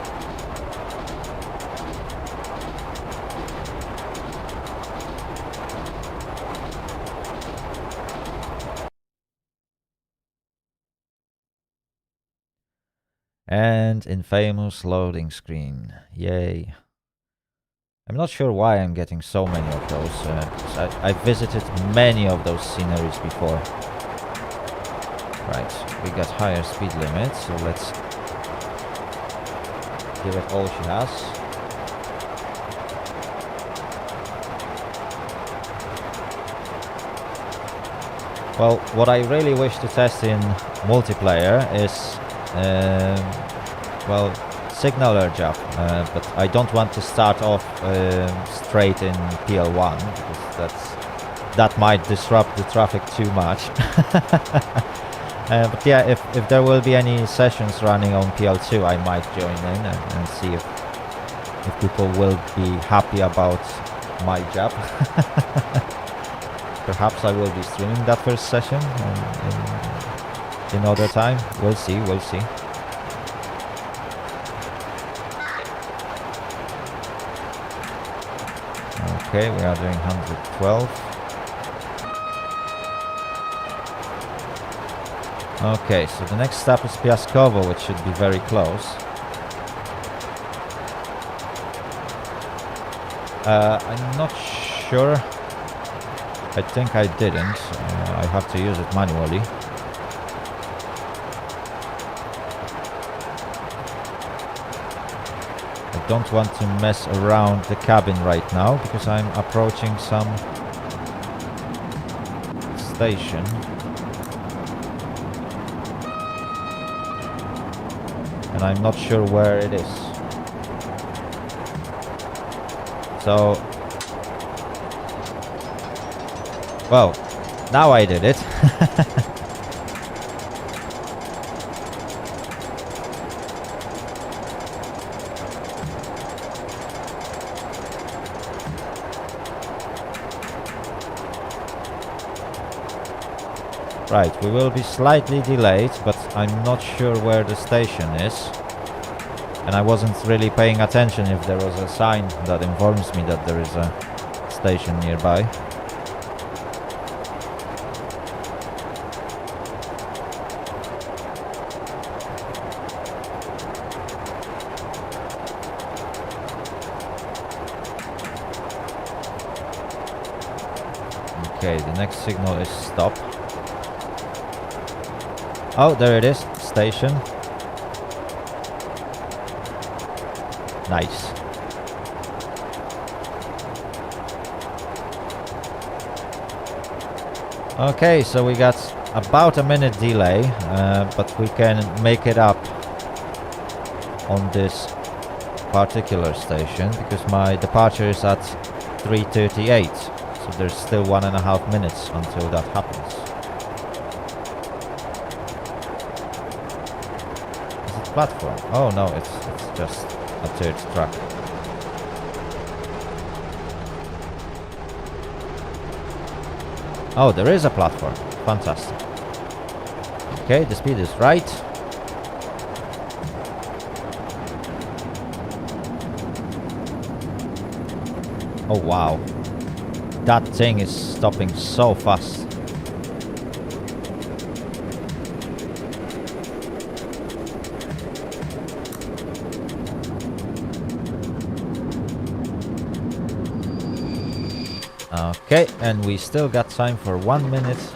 And infamous loading screen. Yay. I'm not sure why I'm getting so many of those. I visited many of those sceneries before. Right, we got higher speed limits, so let's give it all she has. Well, what I really wish to test in multiplayer is well, signaler job, but I don't want to start off straight in PL1 because that might disrupt the traffic too much. But yeah, if there will be any sessions running on PL2, I might join in and see if people will be happy about my job. Perhaps I will be streaming that first session in other time. We'll see, we'll see. Okay, we are doing 112. Okay, so the next stop is Piaskovo, which should be very close. I'm not sure. I think I didn't. I have to use it manually. I don't want to mess around the cabin right now because I'm approaching some station. And I'm not sure where it is. So, well, Now I did it. Right, we will be slightly delayed, but I'm not sure where the station is. And I wasn't really paying attention if there was a sign that informs me that there is a station nearby. Okay, the next signal is stop. Oh, there it is, station. Nice. Okay, so we got about a minute delay, but we can make it up on this particular station because my departure is at 3:38, so there's still 1.5 minutes until that happens. Is it platform? Oh no, it's just a third track. Oh, there is a platform. Fantastic. Okay, the speed is right. Oh wow. That thing is stopping so fast. Okay, and we still got time for 1 minute.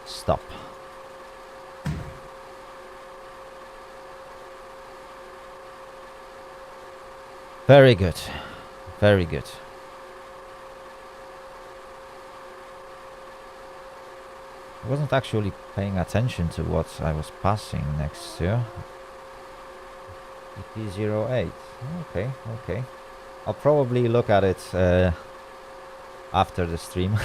Stop. Very good. Very good. I wasn't actually paying attention to what I was passing next to. EP08. Okay, okay. I'll probably look at it after the stream.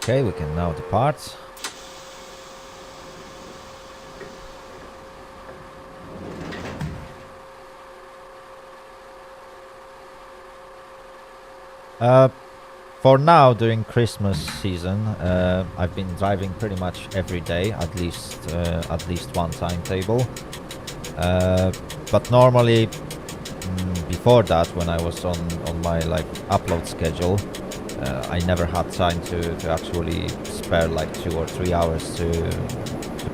Okay, we can now depart. For now, during Christmas season, I've been driving pretty much every day, at least one timetable. But normally, before that, when I was on my like upload schedule, I never had time to actually spare like 2 or 3 hours to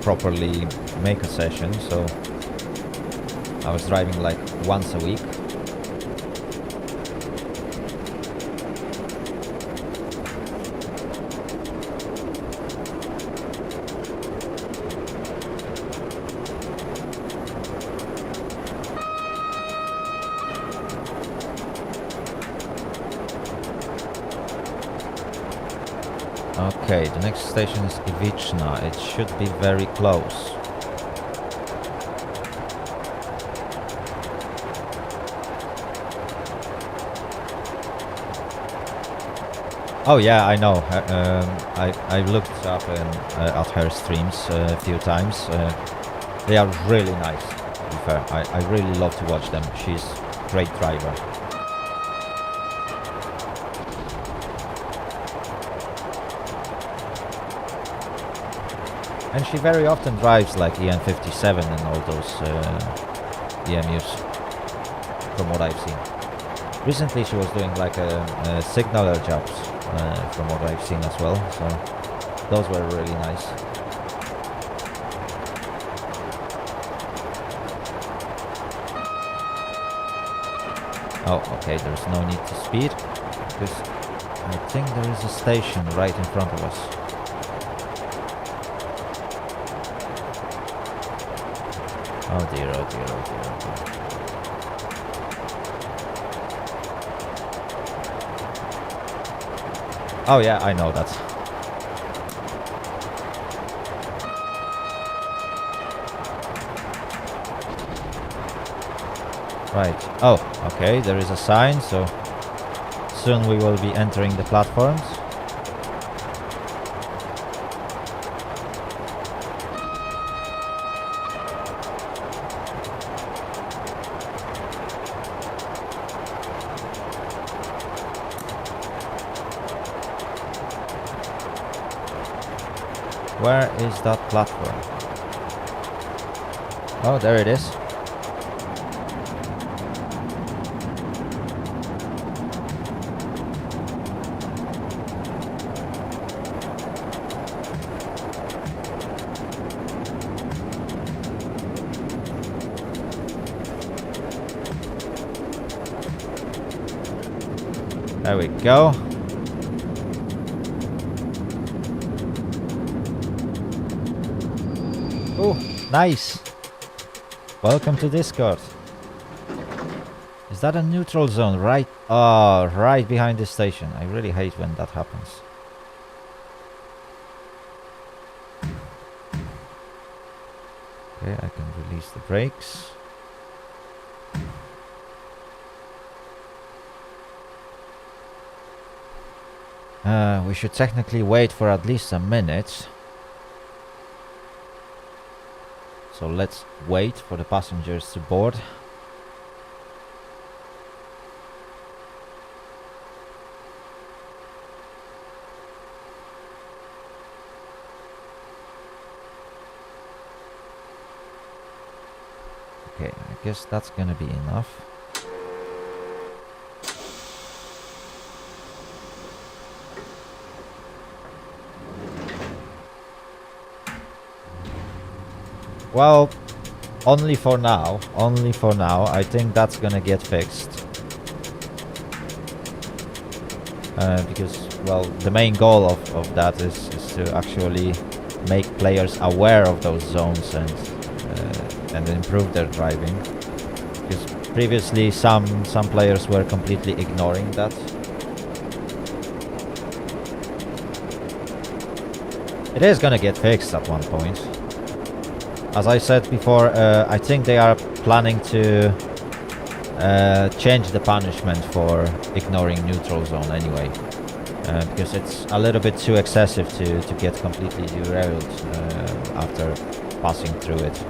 properly make a session. So I was driving like once a week. Okay, the next station is Ivichna. It should be very close. Oh yeah, I know. I looked up at her streams a few times. They are really nice, to be fair. I really love to watch them. She's a great driver. And she very often drives like EN57 and all those EMUs, from what I've seen. Recently she was doing like a signaler jobs, from what I've seen as well, so those were really nice. Oh, okay, there's no need to speed, because I think there is a station right in front of us. Oh dear, oh dear, oh dear, oh dear. Oh yeah, I know that. Right. Oh, okay, there is a sign, so soon we will be entering the platforms. Where is that platform? Oh, there it is. There we go. Oh, nice. Welcome to Discord. Is that a neutral zone? Right, right behind the station. I really hate when that happens. Okay, I can release the brakes. We should technically wait for at least a minute. So let's wait for the passengers to board. Okay, I guess that's gonna be enough. Well, only for now. Only for now. I think that's gonna get fixed. Because, well, the main goal of that is to actually make players aware of those zones and improve their driving. Because previously some players were completely ignoring that. It is gonna get fixed at one point. As I said before, I think they are planning to change the punishment for ignoring neutral zone anyway. Because it's a little bit too excessive to get completely derailed after passing through it.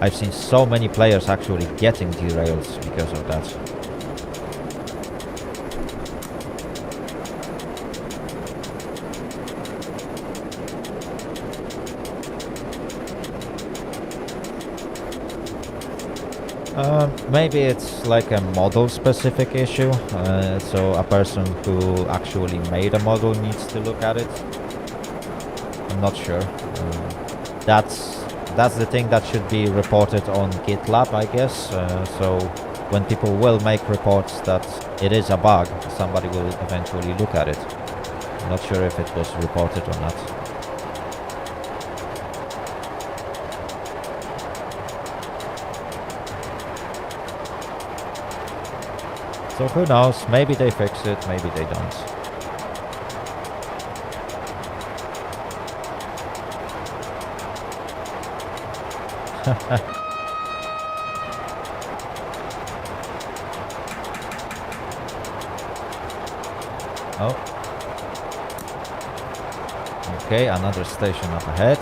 I've seen so many players actually getting derailed because of that. Maybe it's like a model specific issue, so a person who actually made a model needs to look at it. I'm not sure. That's the thing that should be reported on GitLab, I guess. So when people will make reports that it is a bug, somebody will eventually look at it. I'm not sure if it was reported or not. So who knows, maybe they fix it, maybe they don't. Oh. Okay, another station up ahead.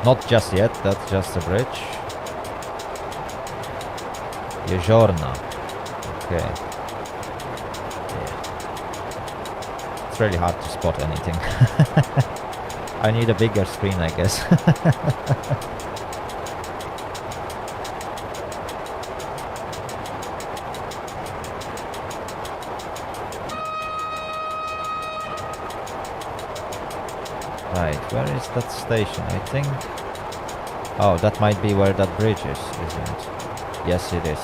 Not just yet, that's just a bridge. Jeziorna. Okay. Yeah. It's really hard to spot anything. I need a bigger screen, I guess. Right, where is that station? I think... Oh, that might be where that bridge is, isn't it? Yes, it is.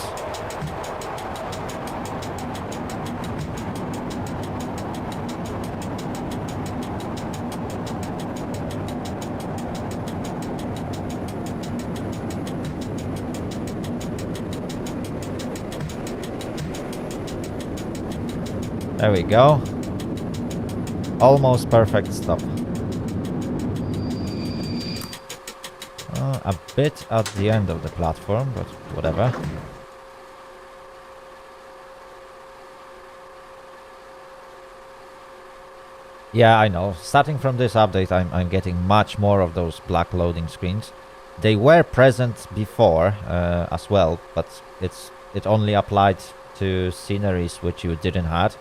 There we go. Almost perfect stop. a bit at the end of the platform, but whatever. Yeah, I know. Starting from this update, I'm getting much more of those black loading screens. They were present before as well, but it only applied to sceneries which you didn't have.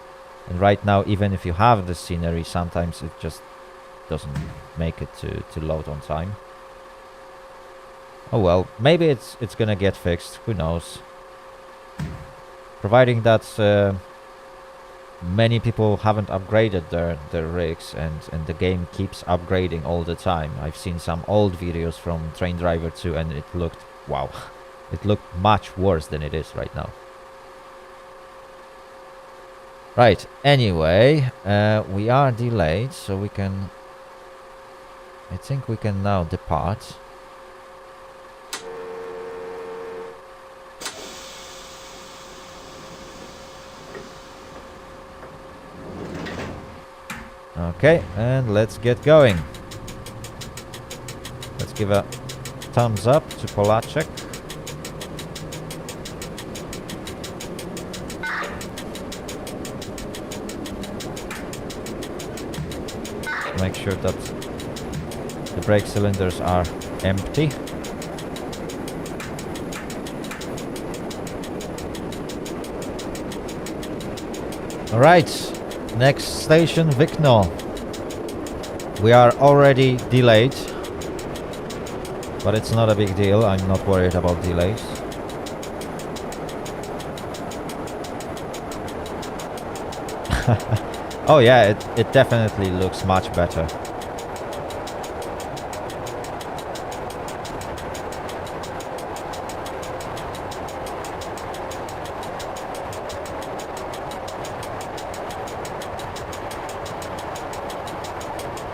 And right now, even if you have the scenery, sometimes it just doesn't make it to load on time. Oh well, maybe it's gonna get fixed. Who knows? Providing that many people haven't upgraded their rigs and the game keeps upgrading all the time. I've seen some old videos from Train Driver 2 and it looked, wow, it looked much worse than it is right now. Right, anyway, we are delayed, so we can, I think we can now depart. Okay, and let's get going. Let's give a thumbs up to Polacek. Make sure that the brake cylinders are empty. Alright. Next station, Vikno. We are already delayed, but it's not a big deal. I'm not worried about delays. Oh yeah, it definitely looks much better.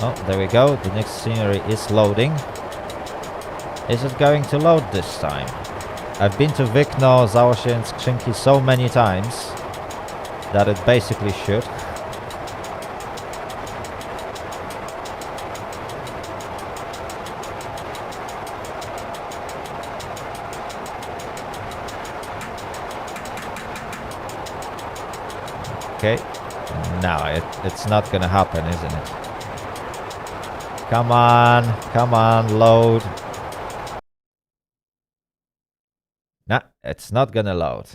Oh, there we go. The next scenery is loading. Is it going to load this time? I've been to Vikno, Załosie and Skrzynki so many times that it basically should. Okay. No, it's not gonna happen, isn't it? Come on, load. Nah, it's not gonna load.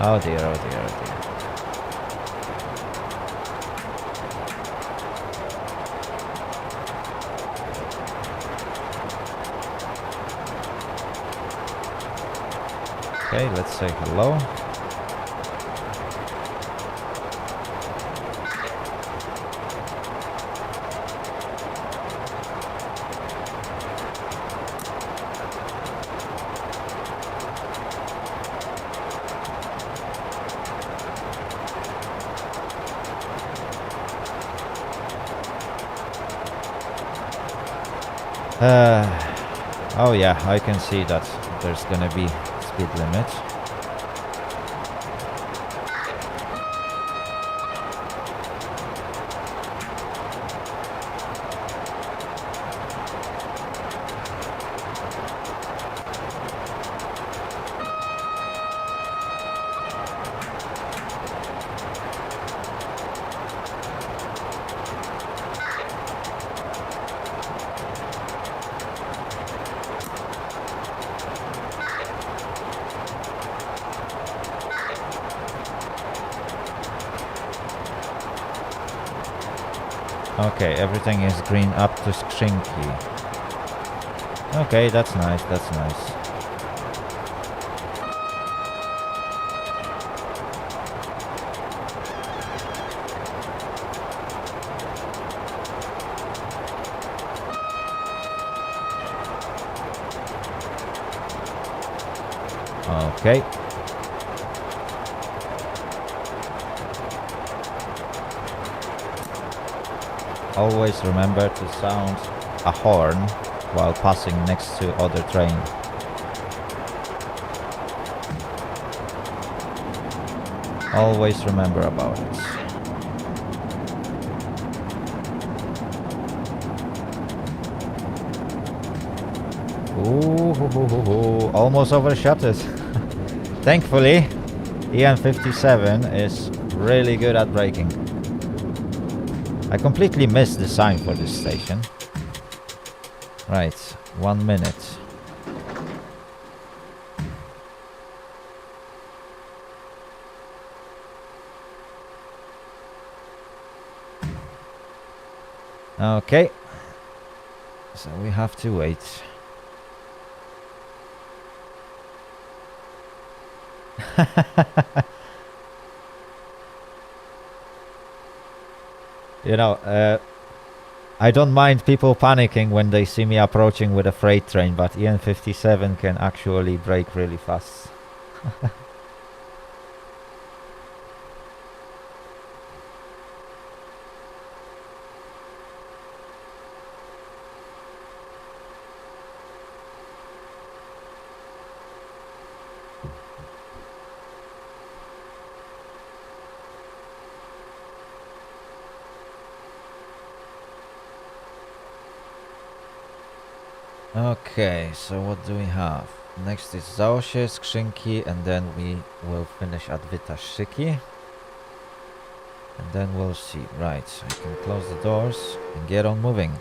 Oh dear, oh dear, oh dear. Okay, let's say hello. Oh yeah, I can see that there's gonna be speed limit. Okay, everything is green up to Skrzynki. Okay, that's nice, that's nice. Okay. Always remember to sound a horn while passing next to other train. Always remember about it. Ooh, almost overshot it. Thankfully, EN57 is really good at braking. I completely missed the sign for this station. Right, 1 minute. Okay, so we have to wait. You know, I don't mind people panicking when they see me approaching with a freight train, but EN57 can actually brake really fast. Okay, so what do we have? Next is Zaosie, skrzynki, and then we will finish advertise. And then we'll see. Right, I can close the doors and get on moving.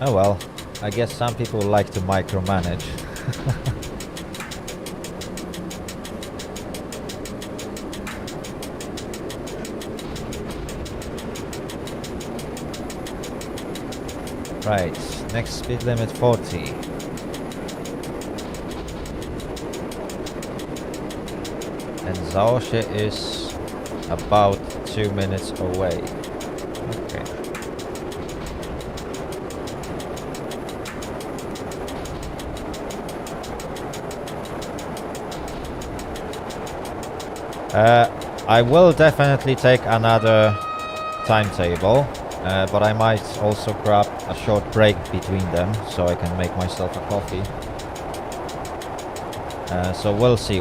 Oh well, I guess some people like to micromanage. Right, next speed limit 40. And Zaosie is about 2 minutes away. Okay. I will definitely take another timetable. But I might also grab a short break between them so I can make myself a coffee. So we'll see.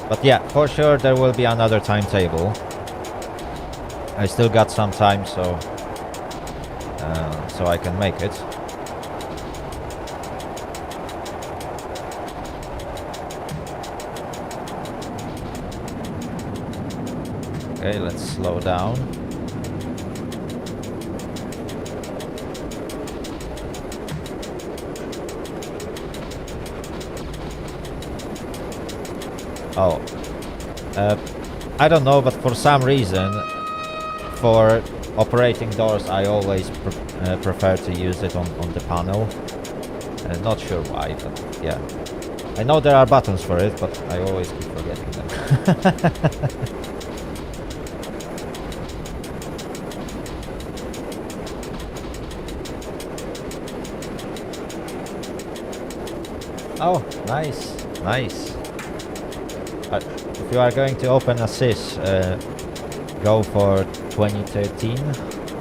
But yeah, for sure there will be another timetable. I still got some time, so I can make it. Okay, let's slow down. Oh, I don't know, but for some reason, for operating doors, I always prefer to use it on the panel. Not sure why, but yeah. I know there are buttons for it, but I always keep forgetting them. Oh, nice. If you are going to open a sys, go for 2013.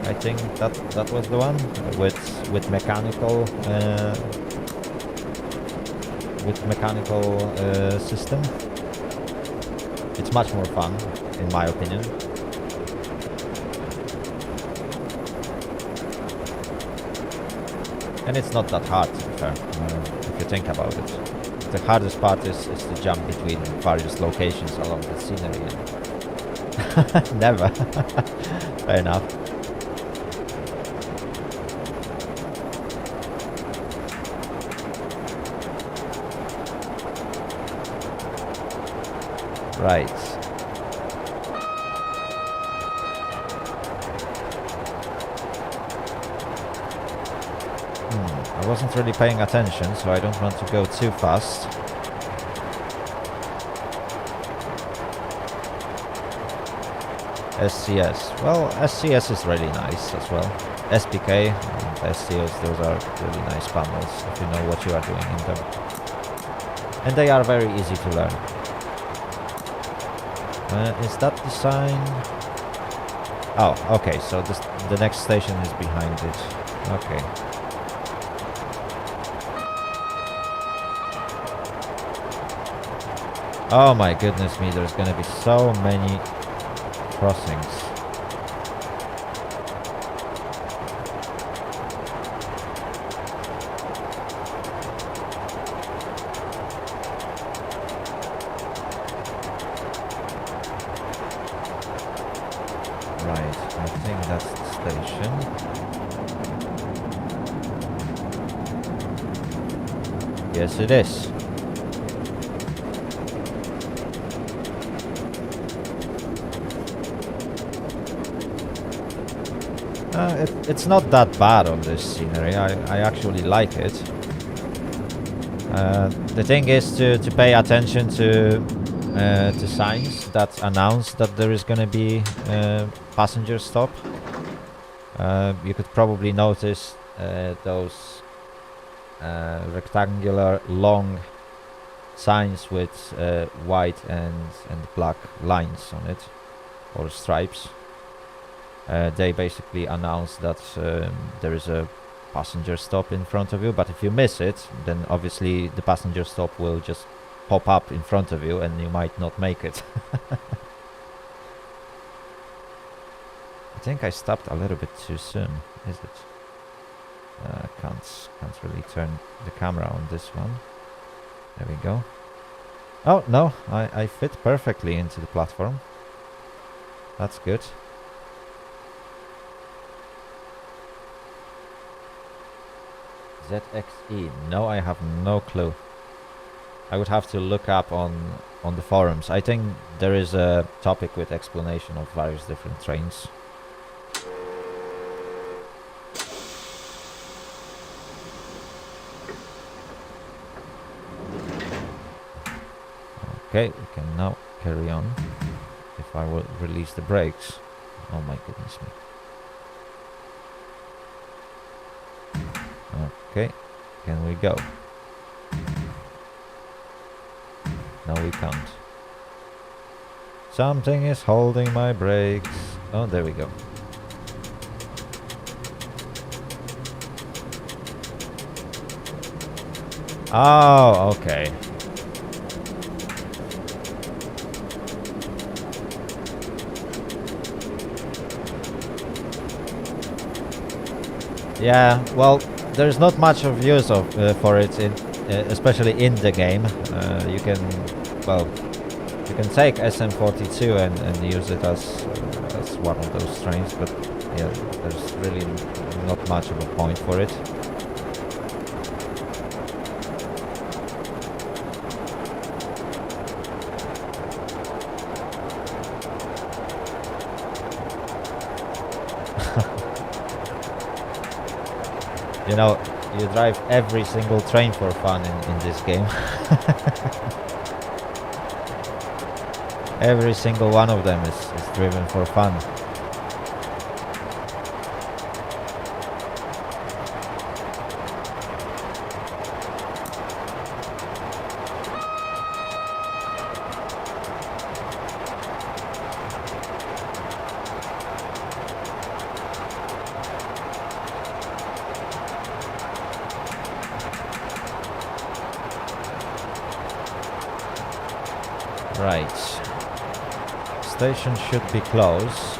I think that was the one with mechanical system. It's much more fun, in my opinion. And it's not that hard, to be fair, if you think about it. The hardest part is to jump between various locations along the scenery. Never. Fair enough. Right. I wasn't really paying attention, so I don't want to go too fast. SCS. Well, SCS is really nice as well. SPK and SCS, those are really nice panels if you know what you are doing in them. And they are very easy to learn. Is that the sign? Oh, okay, so the next station is behind it. Okay. Oh my goodness me, there's gonna be so many crossings. Right, I think that's the station. Yes, it is. It's not that bad on this scenery. I actually like it. The thing is to pay attention to signs that announce that there is going to be a passenger stop. You could probably notice those rectangular long signs with white and black lines on it, or stripes. They basically announce that there is a passenger stop in front of you, but if you miss it, then obviously the passenger stop will just pop up in front of you and you might not make it. I think I stopped a little bit too soon, is it? Can't really turn the camera on this one. There we go. Oh no, I fit perfectly into the platform. That's good. ZXE. No, I have no clue. I would have to look up on the forums. I think there is a topic with explanation of various different trains. Okay, we can now carry on. If I will release the brakes. Oh my goodness me. Okay, can we go? No, we can't. Something is holding my brakes. Oh, there we go. Oh, okay. Yeah, well, there's not much of use for it, especially in the game. You can take SM42 and use it as one of those trains, but yeah, there's really not much of a point for it. You know, you drive every single train for fun in this game. Every single one of them is driven for fun. Right. Station should be close.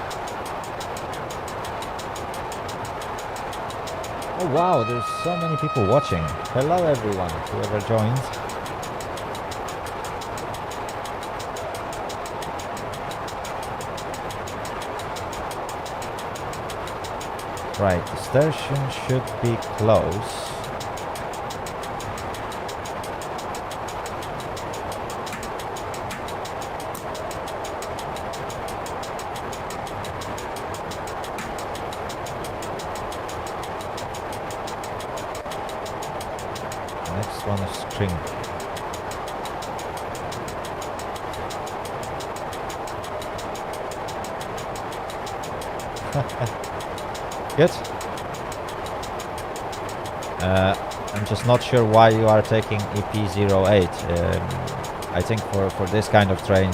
Oh wow, there's so many people watching. Hello everyone, whoever joined. Right, the station should be close. Next one is string. Good. I'm just not sure why you are taking EP08. I think for this kind of train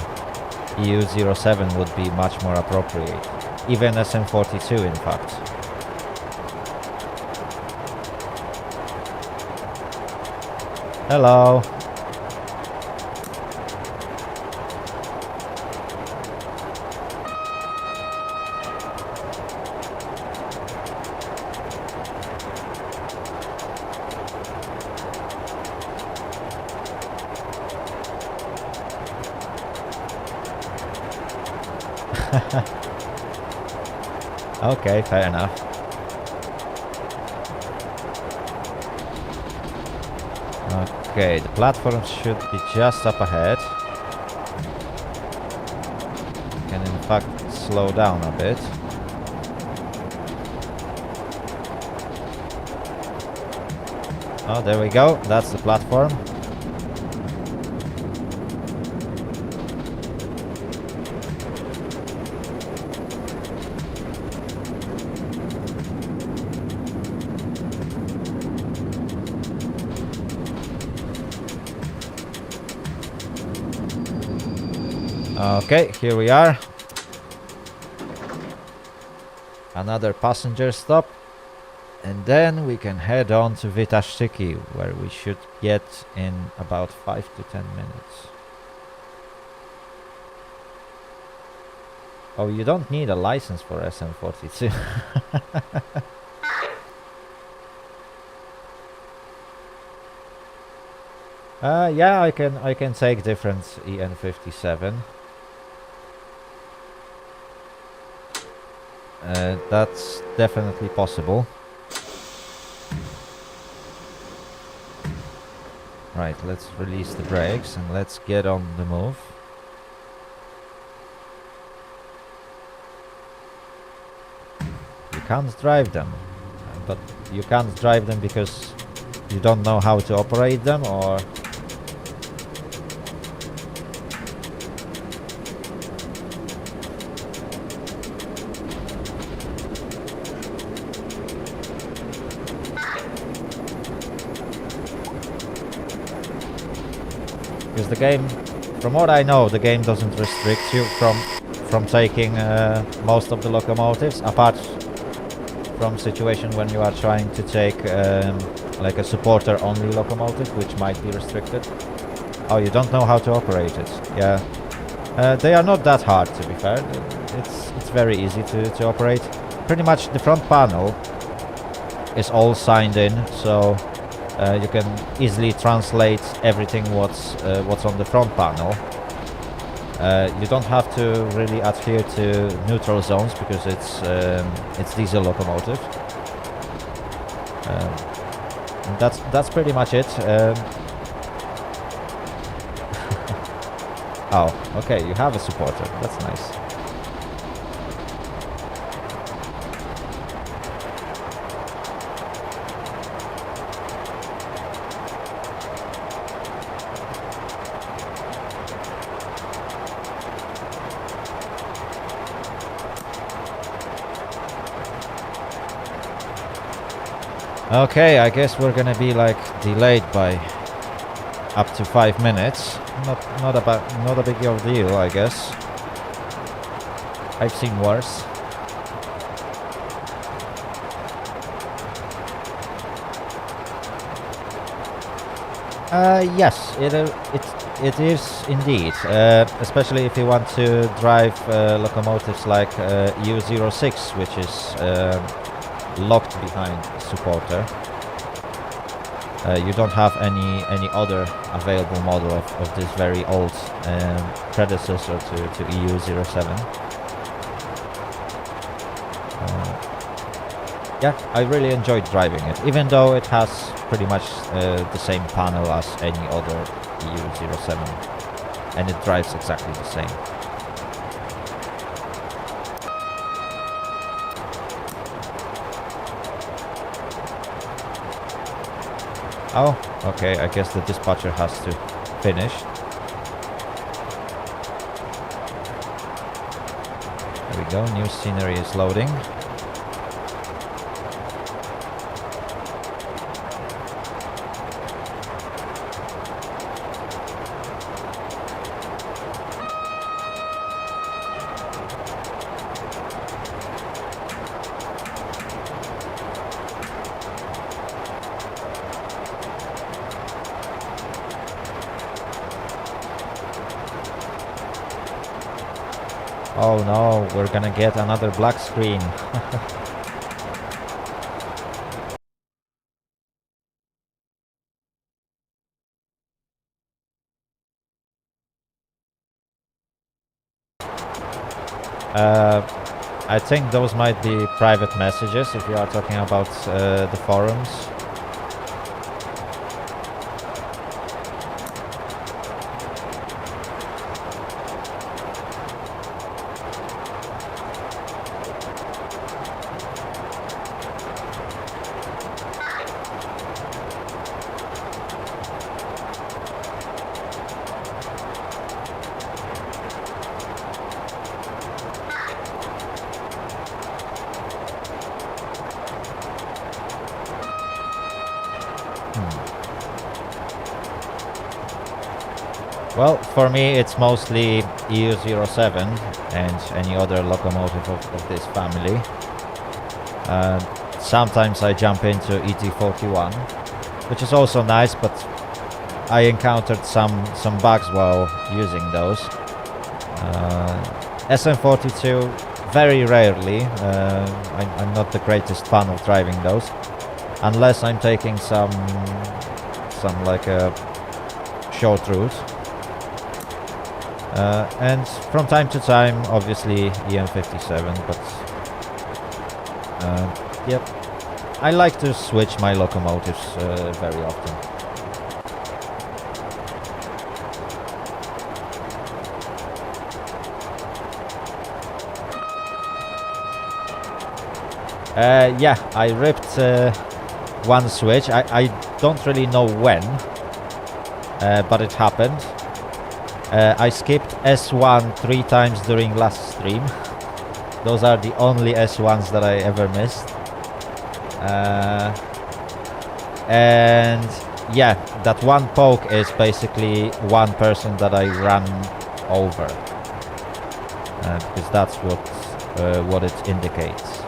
EU07 would be much more appropriate. Even SM42, in fact. Hello. Okay, fair enough. Okay, the platform should be just up ahead. Can in fact slow down a bit. Oh, there we go. That's the platform. Okay, here we are. Another passenger stop. And then we can head on to Vitashiki, where we should get in about 5 to 10 minutes. Oh, you don't need a license for SM42. Yeah, I can take different EN57. That's definitely possible. Right, let's release the brakes and let's get on the move. You can't drive them, but you can't drive them because you don't know how to operate them, or... Because the game, from what I know, the game doesn't restrict you from taking most of the locomotives, apart from situation when you are trying to take like a supporter-only locomotive, which might be restricted. Oh, you don't know how to operate it? Yeah, they are not that hard, to be fair. It's very easy to operate. Pretty much the front panel is all signed in, so you can easily translate everything what's on the front panel. You don't have to really adhere to neutral zones because it's diesel locomotive. And that's pretty much it. Oh, okay, you have a supporter. That's nice. Okay, I guess we're gonna be like delayed by up to 5 minutes. Not a big of a deal, I guess. I've seen worse. Yes, it is indeed. Especially if you want to drive locomotives like U06, which is locked behind supporter. You don't have any other available model of this very old predecessor to EU07. Yeah, I really enjoyed driving it, even though it has pretty much the same panel as any other EU07, and it drives exactly the same. Oh, okay, I guess the dispatcher has to finish. There we go, new scenery is loading. Oh no, we're gonna get another black screen. I think those might be private messages if you are talking about the forums. Well, for me it's mostly EU07 and any other locomotive of this family. Sometimes I jump into ET41, which is also nice, but I encountered some bugs while using those. SM42 very rarely. I'm not the greatest fan of driving those, unless I'm taking some like a short route. And from time to time, obviously EN57, but yep, I like to switch my locomotives very often. Yeah, I ripped one switch. I don't really know when, but it happened. I skipped S1 3 times during last stream. Those are the only S1s that I ever missed. And yeah, that one poke is basically one person that I ran over. Because that's what it indicates.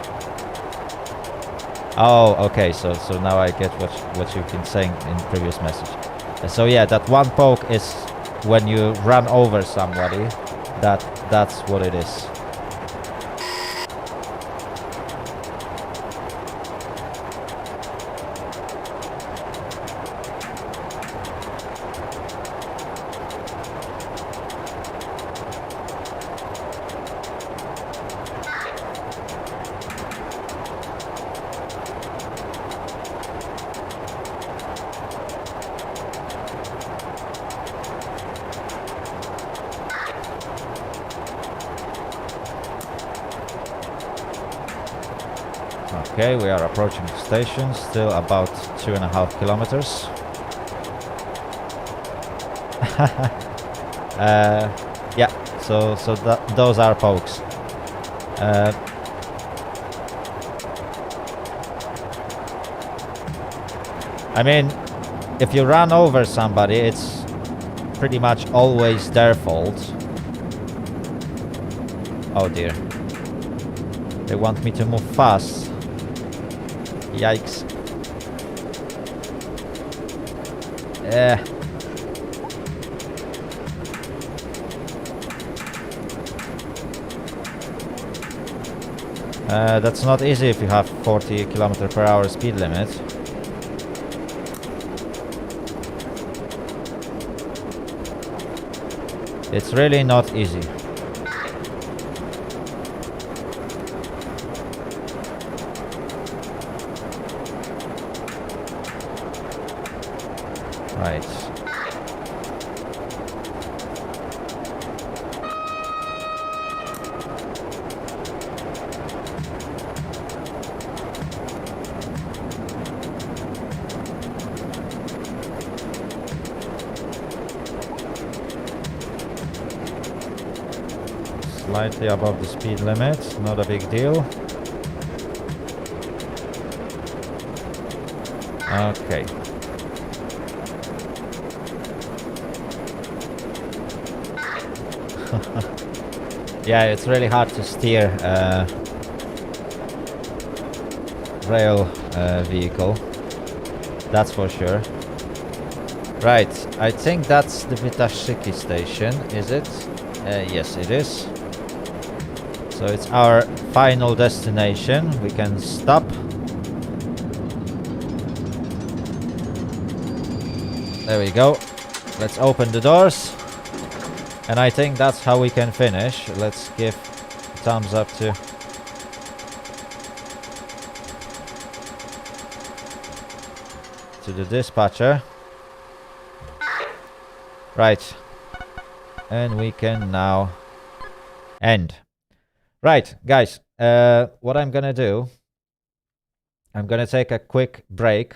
Oh, okay, so now I get what you've been saying in the previous message. So yeah, that one poke is when you run over somebody. That's what it is. Okay, we are approaching the station, still about 2.5 kilometers. Yeah, so those are pokes. I mean, if you run over somebody, it's pretty much always their fault. Oh dear. They want me to move fast. Yikes. That's not easy if you have 40 km/h speed limit. It's really not easy. Right. Slightly above the speed limit, not a big deal. Okay. Yeah, it's really hard to steer rail vehicle, that's for sure. Right, I think that's the Wytaszczyki station, is it? Yes, it is. So it's our final destination. We can stop. There we go. Let's open the doors. And I think that's how we can finish. Let's give thumbs up to the dispatcher. Right. And we can now end. Right, guys. What I'm gonna do, I'm gonna take a quick break,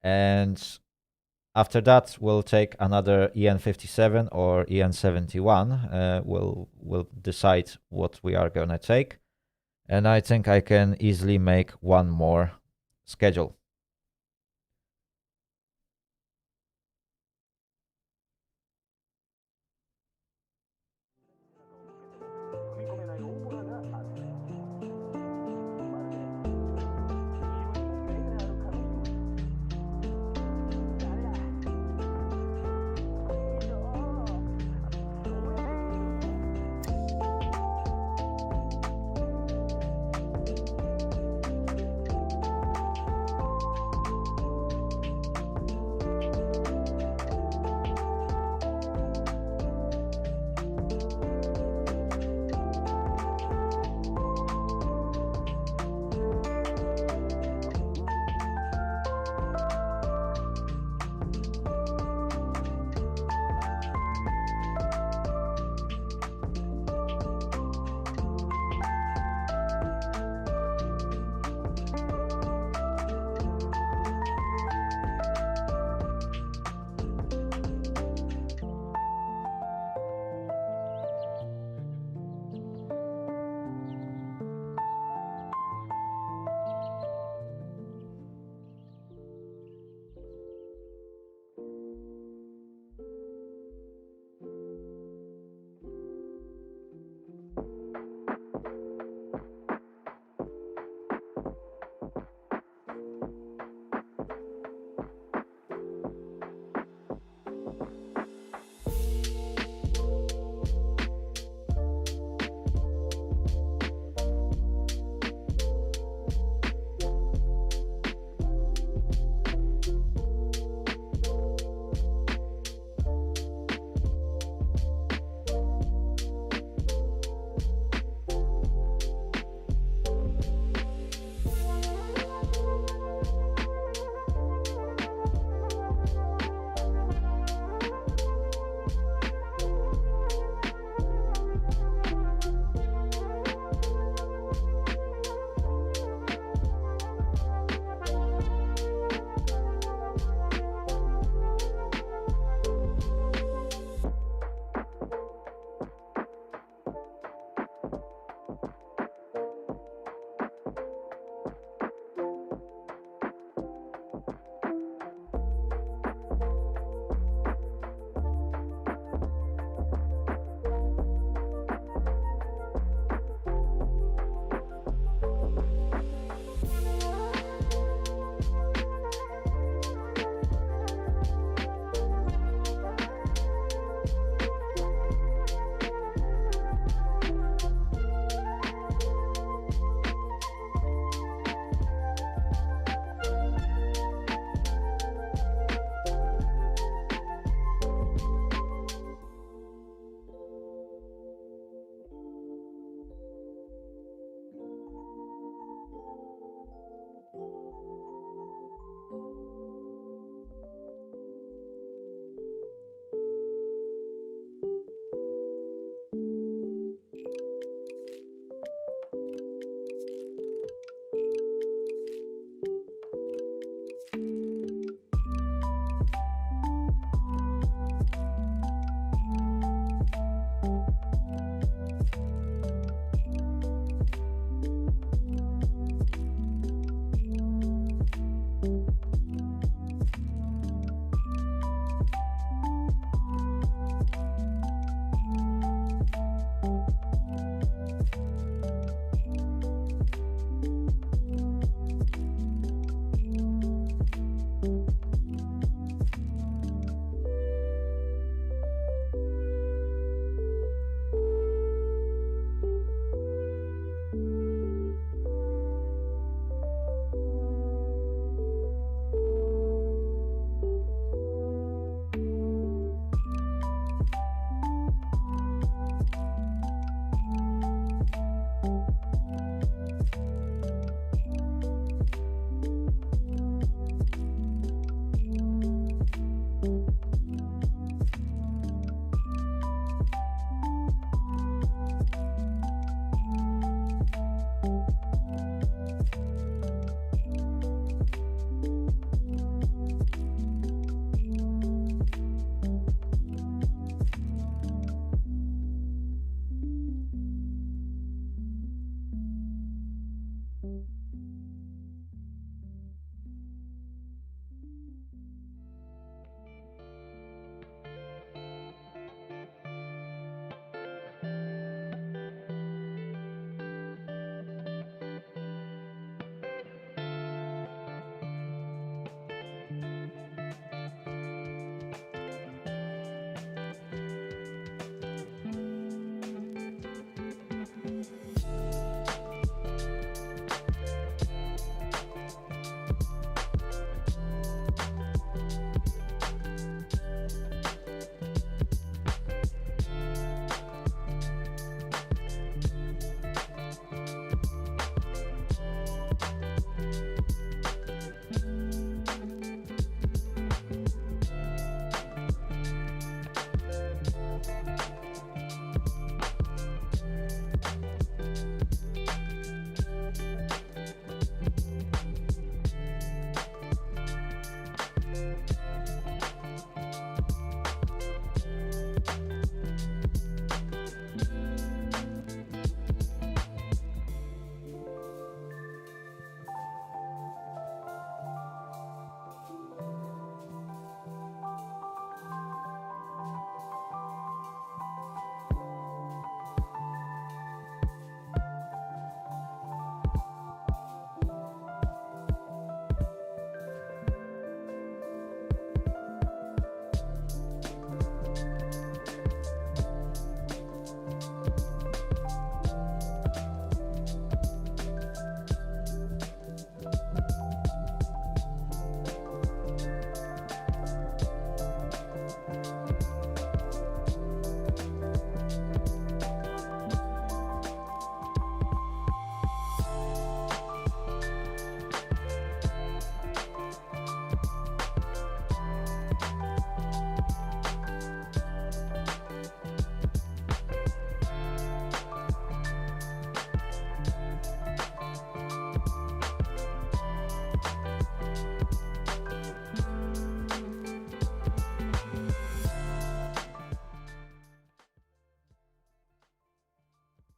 and after that we'll take another EN57 or EN71. We'll decide what we are gonna take, and I think I can easily make one more schedule.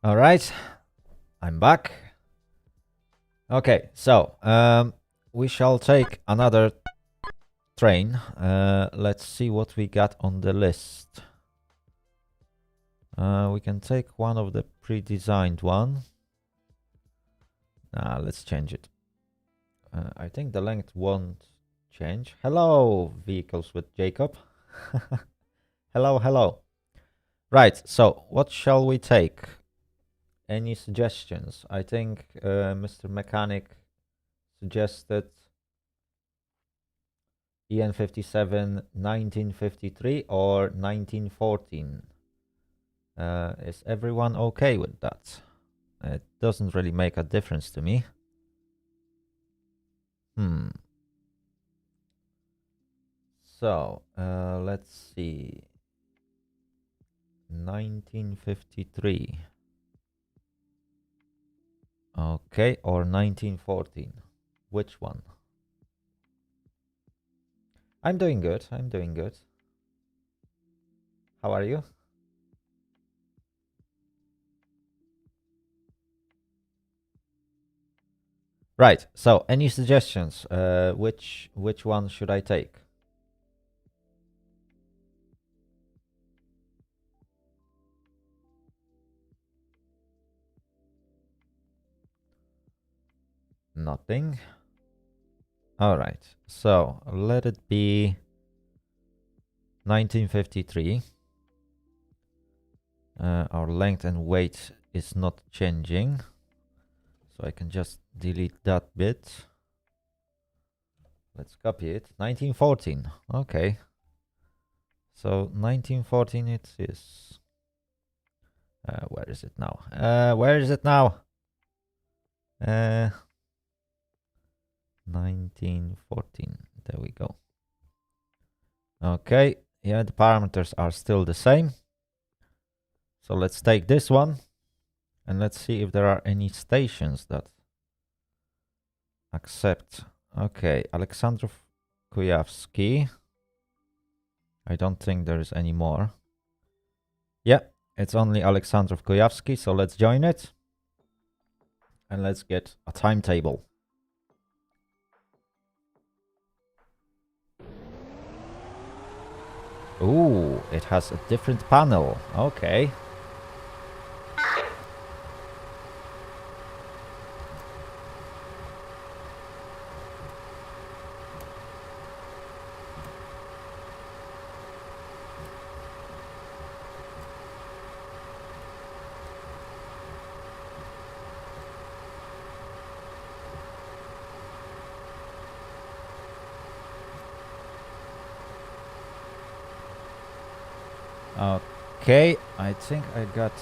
All right, I'm back. Okay, so we shall take another train. Let's see what we got on the list. We can take one of the pre-designed one. Let's change it. I think the length won't change. Hello, vehicles with Jacob. Hello, hello. Right, so what shall we take? Any suggestions? I think Mr. Mechanic suggested EN57 1953 or 1914. Is everyone okay with that? It doesn't really make a difference to me. So, let's see. 1953. Okay, or 1914. Which one? I'm doing good. I'm doing good. How are you? Right. So, any suggestions? Which one should I take? Nothing. All right. So, let it be 1953. Our length and weight is not changing. So I can just delete that bit. Let's copy it. 1914. Okay. So 1914 it is. Where is it now? Where is it now? 1914. There we go. Okay. Yeah, the parameters are still the same. So let's take this one. And let's see if there are any stations that accept. Okay, Alexandrov Kuyavsky. I don't think there is any more. Yeah, it's only Alexandrov Kuyavsky, so let's join it. And let's get a timetable. Ooh, it has a different panel. Okay. Okay, I think I got...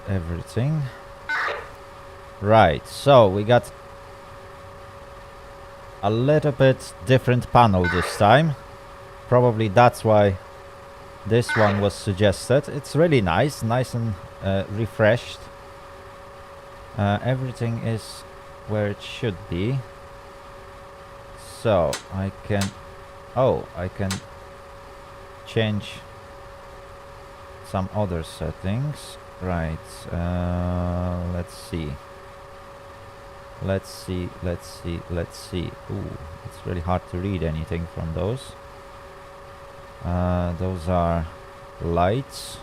everything. Right, so we got a little bit different panel this time. Probably that's why this one was suggested. It's really nice and refreshed. Everything is where it should be. So I can... Oh, I can change some other settings. Right, let's see. Let's see. Ooh, it's really hard to read anything from those. Those are lights.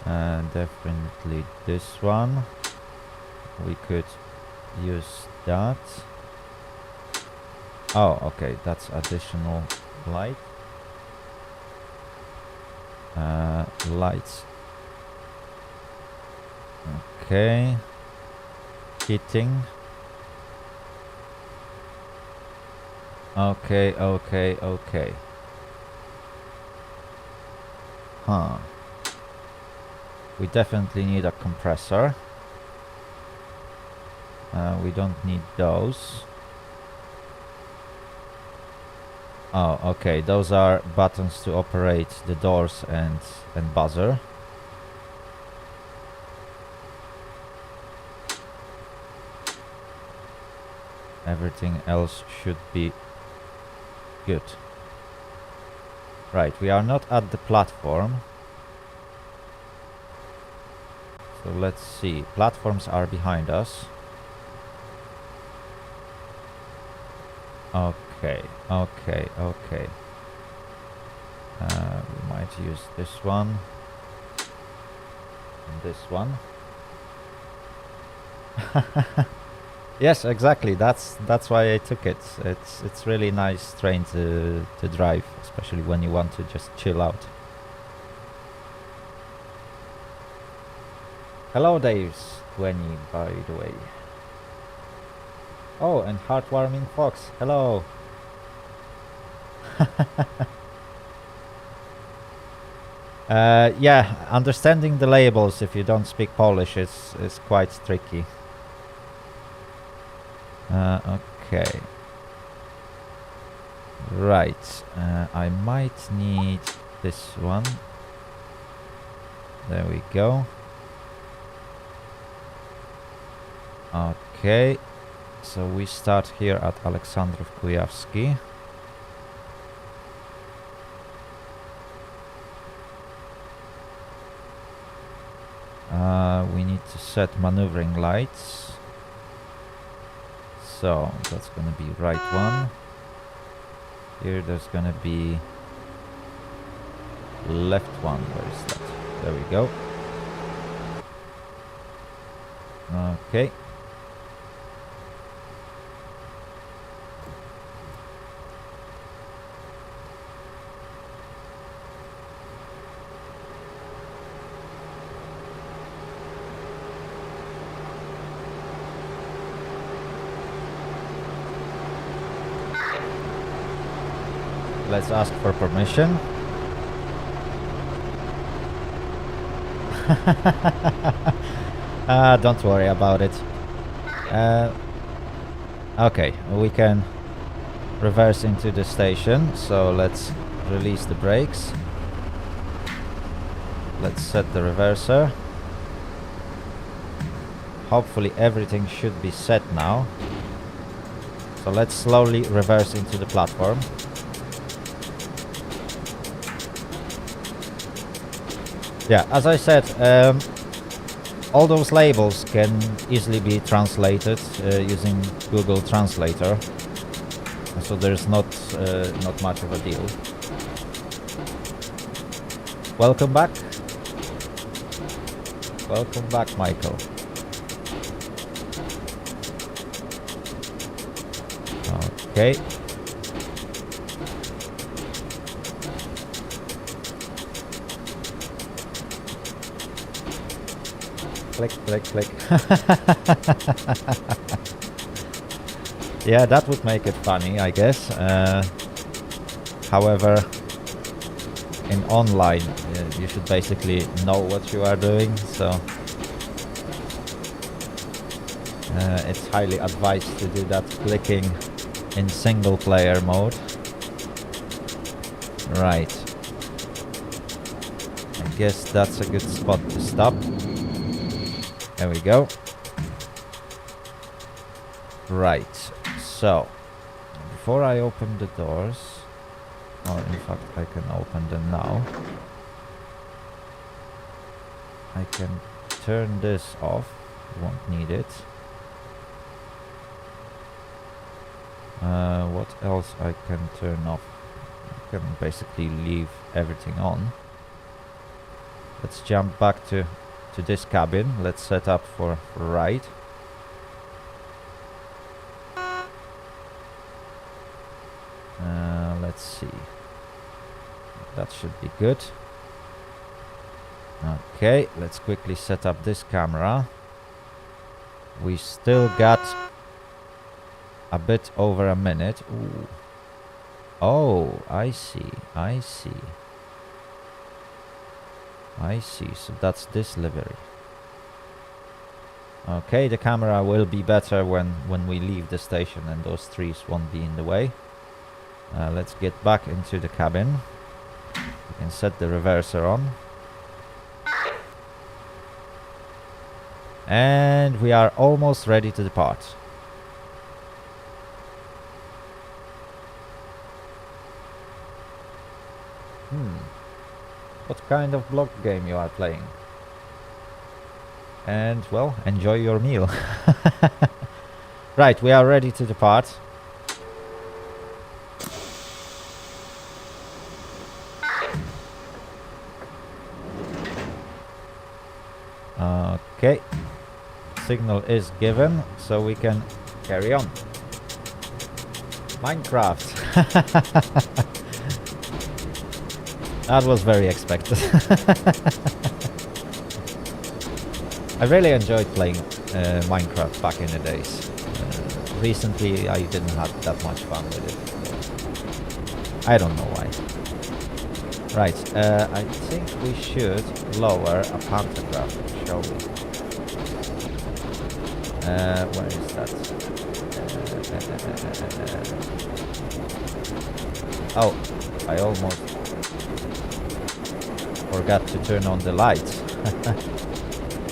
Definitely this one. We could use that. Oh, okay, that's additional light. Lights. Okay. Heating. Okay. Huh. We definitely need a compressor. We don't need those. Oh, okay. Those are buttons to operate the doors and buzzer. Everything else should be good. Right, we are not at the platform. So let's see. Platforms are behind us. Okay, okay, okay. We might use this one. And this one. Yes, exactly. That's why I took it. It's really nice train to drive, especially when you want to just chill out. Hello, Dave's 20, by the way. Oh, and heartwarming Fox. Hello. Yeah, understanding the labels if you don't speak Polish is quite tricky. Okay. Right. I might need this one. There we go. Okay. So we start here at Aleksandrów Kujawski. We need to set maneuvering lights. So that's gonna be right one. Here there's gonna be left one. Where is that? There we go. Okay. Let's ask for permission. Don't worry about it. Okay, we can reverse into the station. So let's release the brakes. Let's set the reverser. Hopefully everything should be set now. So let's slowly reverse into the platform. Yeah, as I said, all those labels can easily be translated using Google Translator, so there's not much of a deal. Welcome back. Welcome back, Michael. Okay. Click, click, click. Yeah, that would make it funny, I guess. However, in online, you should basically know what you are doing, so it's highly advised to do that clicking in single player mode. Right. I guess that's a good spot to stop. There we go. Right, so before I open the doors, or in fact I can open them now, I can turn this off, won't need it. What else I can turn off? I can basically leave everything on. Let's jump back to this cabin. Let's set up for ride. Let's see. That should be good. Okay, let's quickly set up this camera. We still got a bit over a minute. Ooh. Oh, I see. I see. I see, so that's this livery. Okay, the camera will be better when we leave the station and those trees won't be in the way. Let's get back into the cabin. We can set the reverser on. And we are almost ready to depart. What kind of block game you are playing? And, well, enjoy your meal. Right, we are ready to depart. Okay. Signal is given, so we can carry on. Minecraft. That was very expected. I really enjoyed playing Minecraft back in the days. Recently I didn't have that much fun with it. I don't know why. Right, I think we should lower a pantograph, shall we? Where is that? Oh, I almost forgot to turn on the lights.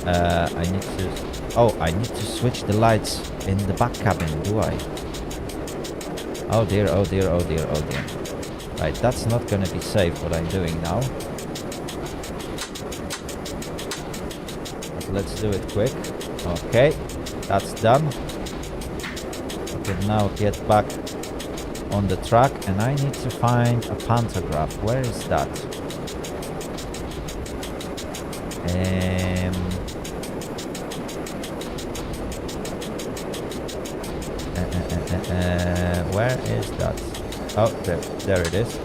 I need to... Oh, I need to switch the lights in the back cabin, do I? Oh dear, oh dear, oh dear, oh dear. Right, that's not gonna be safe what I'm doing now. But let's do it quick. Okay, that's done. We can now get back on the track, and I need to find a pantograph. Where is that? Where is that? Oh, there it is.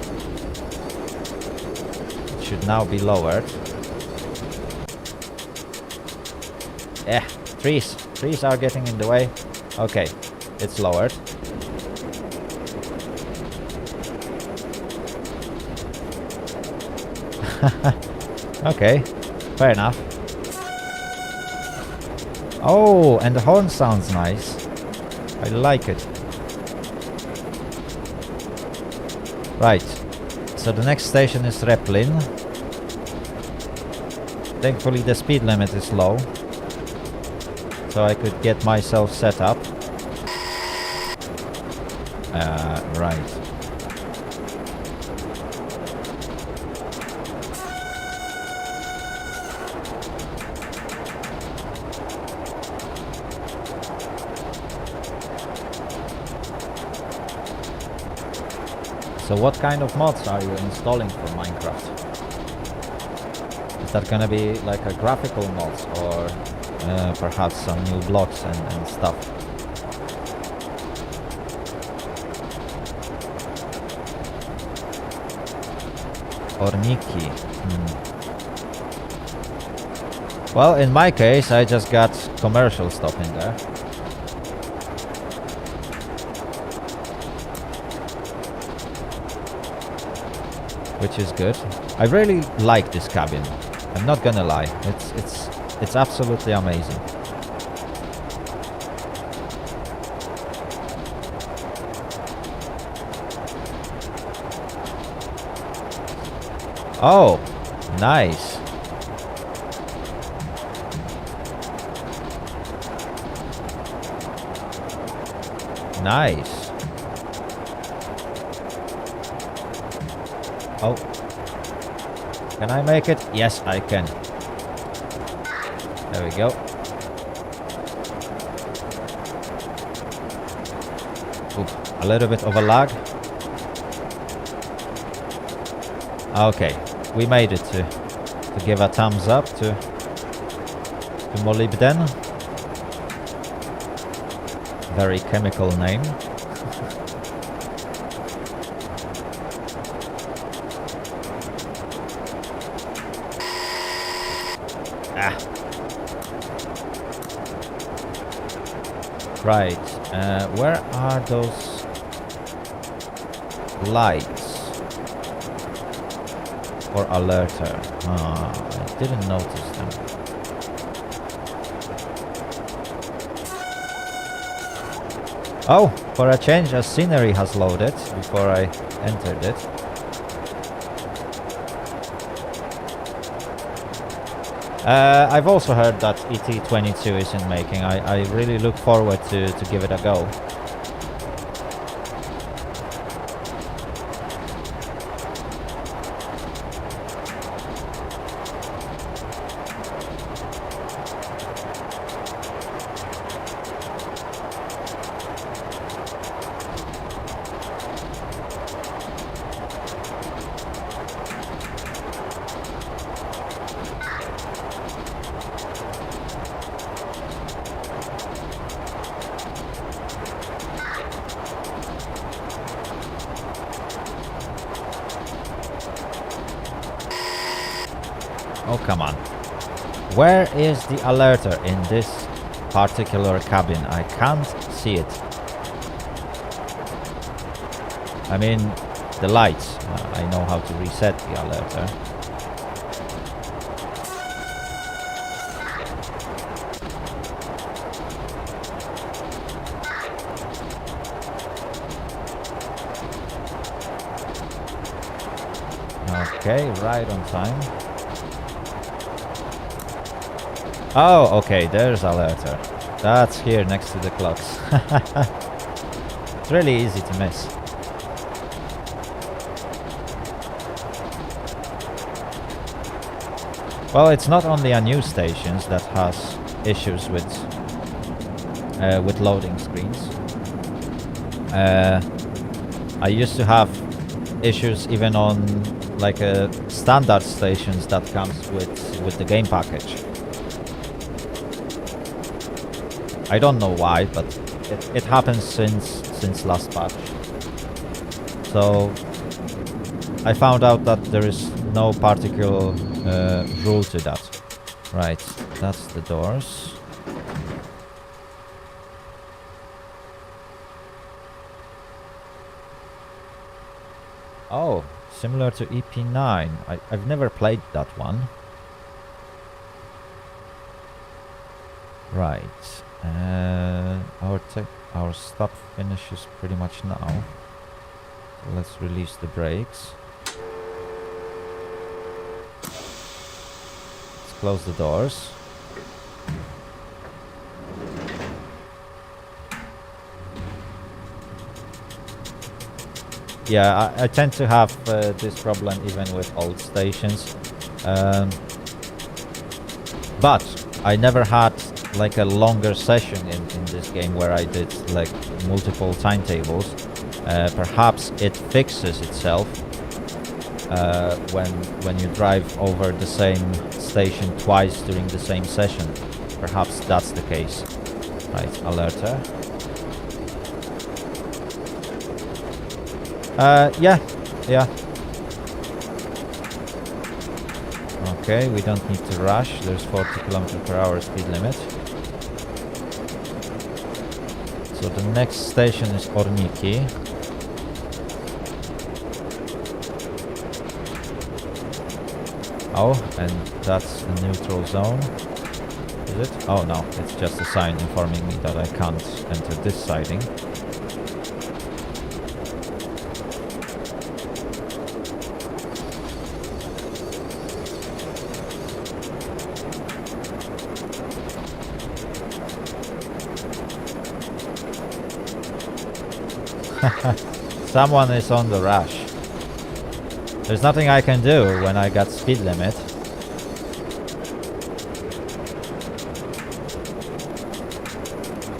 It should now be lowered. Trees are getting in the way. Okay, it's lowered. Okay, fair enough. Oh, and the horn sounds nice. I like it. Right, so the next station is Replin. Thankfully the speed limit is low, so I could get myself set up. Right. So what kind of mods are you installing for Minecraft? Is that gonna be like a graphical mods, or perhaps some new blocks and stuff? Orniki. Well, in my case, I just got commercial stuff in there. Which is good. I really like this cabin. I'm not gonna lie. It's absolutely amazing. Oh, nice. Nice. Oh. Can I make it? Yes, I can. There we go. Oop, a little bit of a lag. Okay, we made it to give a thumbs up to Molybden. Very chemical name. Right, where are those lights for alerter? I didn't notice them. Oh, for a change, a scenery has loaded before I entered it. I've also heard that ET22 is in making. I really look forward to give it a go. Oh, come on. Where is the alerter in this particular cabin? I can't see it. I mean, the lights. I know how to reset the alerter. Okay, right on time. Oh, okay, there's alerter. That's here next to the clocks. It's really easy to miss. Well, it's not only a new stations that has issues with loading screens. I used to have issues even on like standard stations that comes with the game package. I don't know why, but it happens since last patch. So I found out that there is no particular rule to that. Right, that's the doors. Oh, similar to EP9. I've never played that one. Right. Our stop finishes pretty much now. So let's release the brakes. Let's close the doors. Yeah, I tend to have this problem even with old stations. But I never had like a longer session in this game where I did like multiple timetables. Perhaps it fixes itself when you drive over the same station twice during the same session. Perhaps that's the case. Right, alerter. Yeah. Okay, we don't need to rush. There's 40 km/h speed limit. So the next station is Orniki. Oh, and that's the neutral zone. Is it? Oh no, it's just a sign informing me that I can't enter this siding. Someone is on the rush. There's nothing I can do when I got speed limit.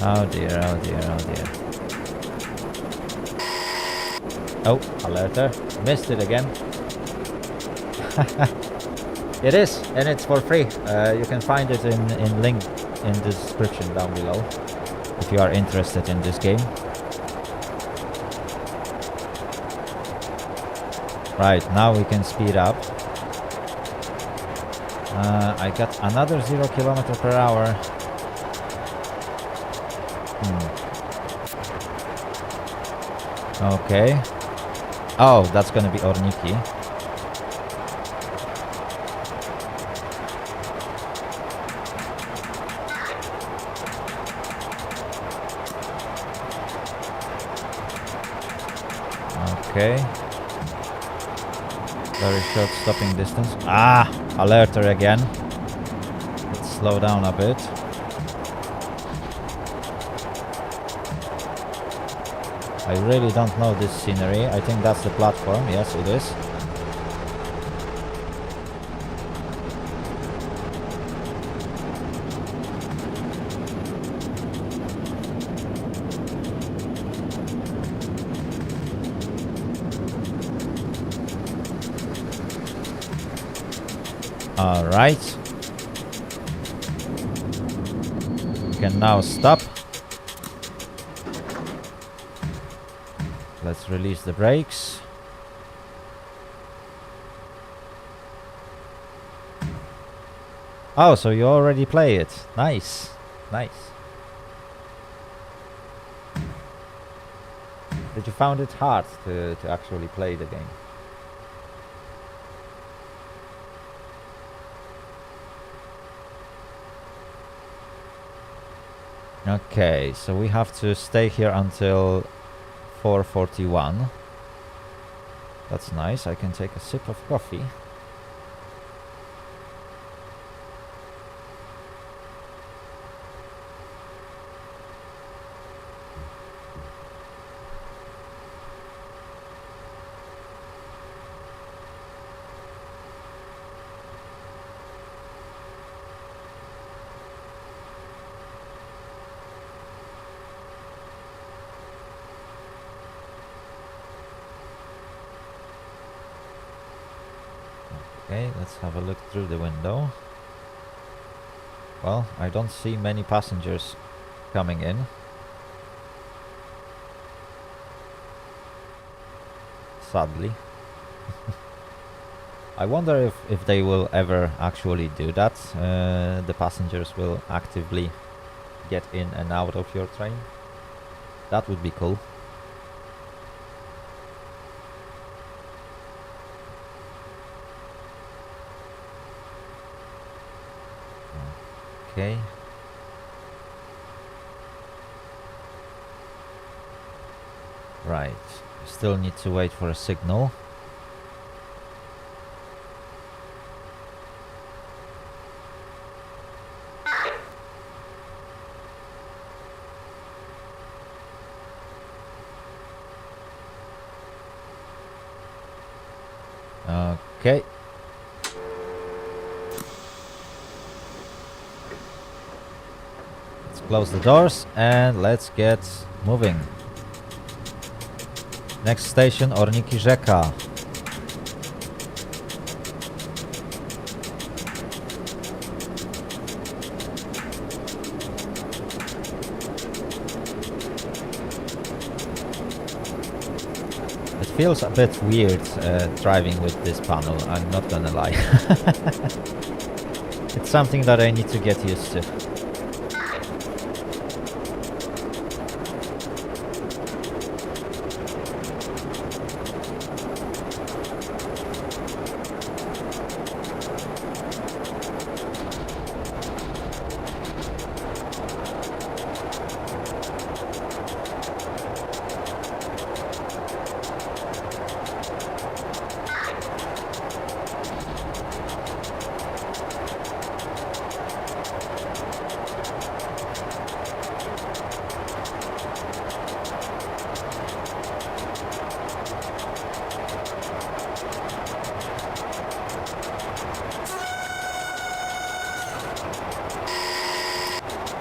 Oh dear, oh dear, oh dear. Oh, alerter. Missed it again. It is, and it's for free. You can find it in link in the description down below if you are interested in this game. Right, now we can speed up. I got another 0 km/h. Okay. Oh, that's gonna be Orniki. Okay. Very short stopping distance. Ah! Alerter again. Let's slow down a bit. I really don't know this scenery. I think that's the platform. Yes, it is. All right. We can now stop. Let's release the brakes. Oh, so you already play it. Nice. Nice. Did you found it hard to actually play the game? Okay, so we have to stay here until 4:41. That's nice. I can take a sip of coffee. Okay, let's have a look through the window. Well, I don't see many passengers coming in. Sadly. I wonder if they will ever actually do that. The passengers will actively get in and out of your train. That would be cool. Okay. Right. Still need to wait for a signal. Okay. Let's close the doors and let's get moving. Next station, Orniki Rzeka. It feels a bit weird driving with this panel, I'm not gonna lie. It's something that I need to get used to.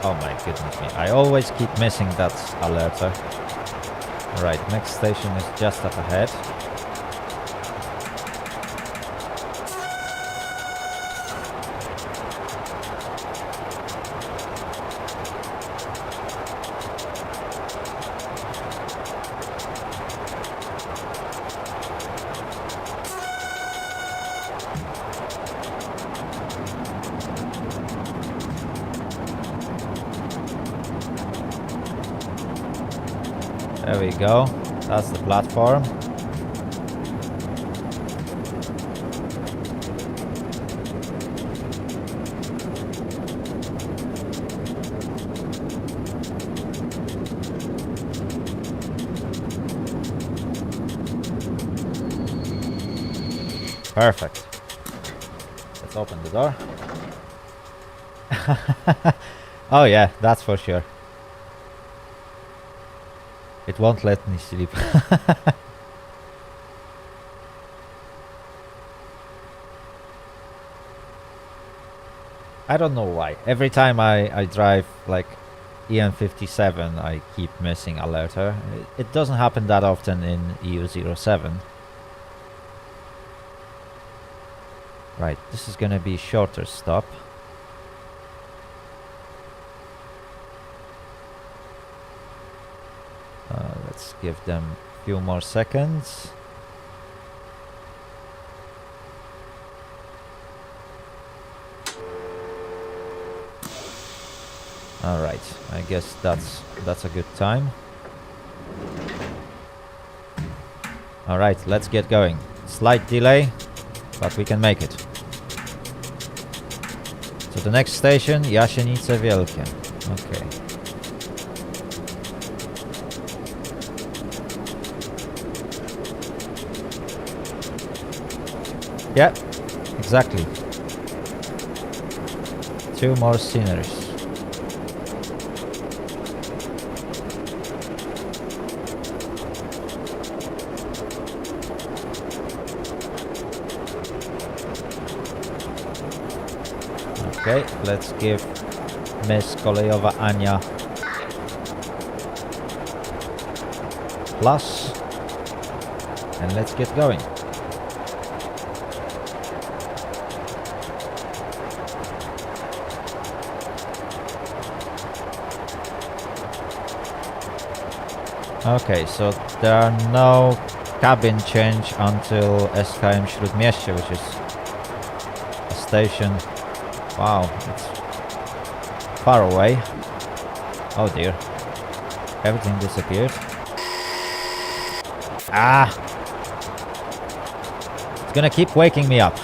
Oh my goodness me, I always keep missing that alerter. Right, next station is just up ahead. There we go, that's the platform. Perfect. Let's open the door. Oh yeah, that's for sure. It won't let me sleep. I don't know why. Every time I drive like EN57, I keep missing alerter. It doesn't happen that often in EU07. Right, this is gonna be a shorter stop. Let's give them a few more seconds. All right, I guess that's a good time. All right, let's get going. Slight delay, but we can make it. So the next station, Jasienice Wielkie. Okay. Yeah, exactly. 2 more sceneries. Okay, let's give Miss Kolejowa Ania plus, and let's get going. Okay, so there are no cabin change until SKM Śródmieście, which is a station. Wow, it's far away. Oh dear. Everything disappeared. Ah! It's gonna keep waking me up.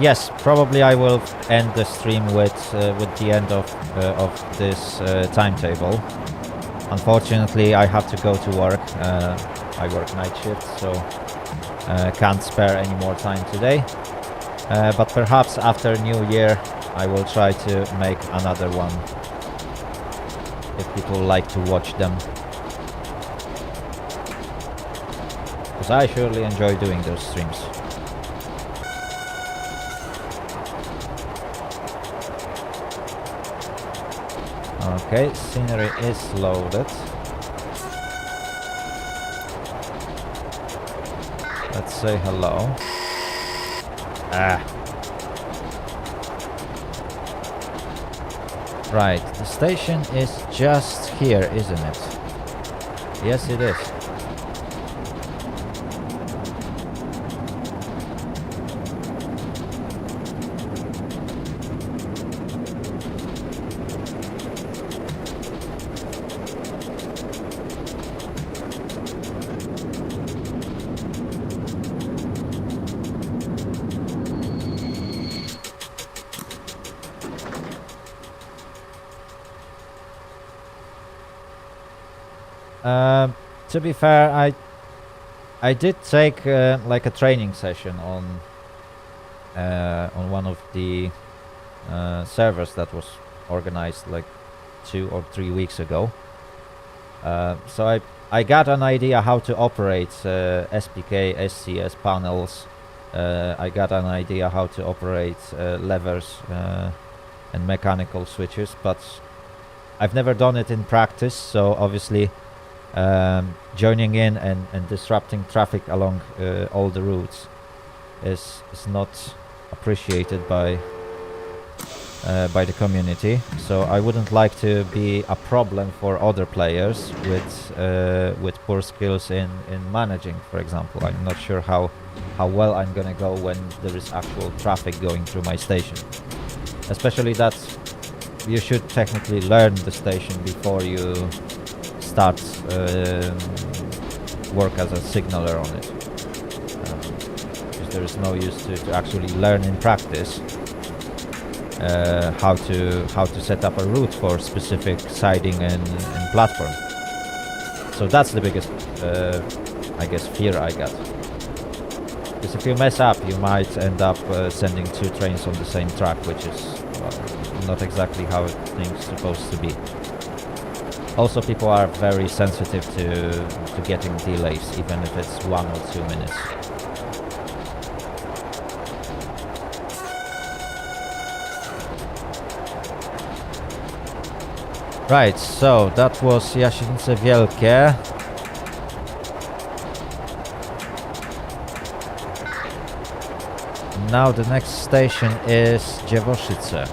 Yes, probably I will end the stream with the end of this timetable. Unfortunately, I have to go to work. I work night shift, so can't spare any more time today. But perhaps after New Year, I will try to make another one if people like to watch them. Because I surely enjoy doing those streams. Okay, scenery is loaded. Let's say hello. Ah. Right, the station is just here, isn't it? Yes, it is. To be fair, I did take like a training session on one of the servers that was organized like 2 or 3 weeks ago. So I got an idea how to operate SPK, SCS panels. I got an idea how to operate levers and mechanical switches, but I've never done it in practice, so obviously joining in and disrupting traffic along all the routes is not appreciated by the community. So I wouldn't like to be a problem for other players with poor skills in managing, for example. I'm not sure how well I'm gonna go when there is actual traffic going through my station, especially that you should technically learn the station before you start work as a signaler on it, because there is no use to actually learn in practice how to set up a route for specific siding and platform. So that's the biggest I guess fear I got, because if you mess up you might end up sending 2 trains on the same track, which is not exactly how things supposed to be. Also, people are very sensitive to getting delays, even if it's 1 or 2 minutes. Right, so that was Jasienice Wielkie. Now the next station is Dziewoszyce.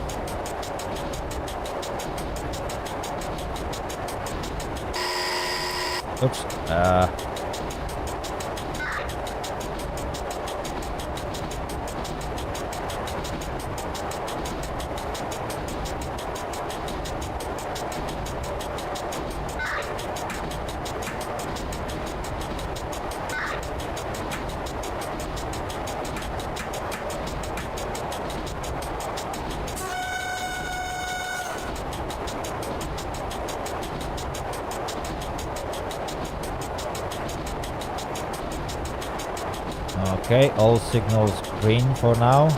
Oops. Okay, all signals green for now.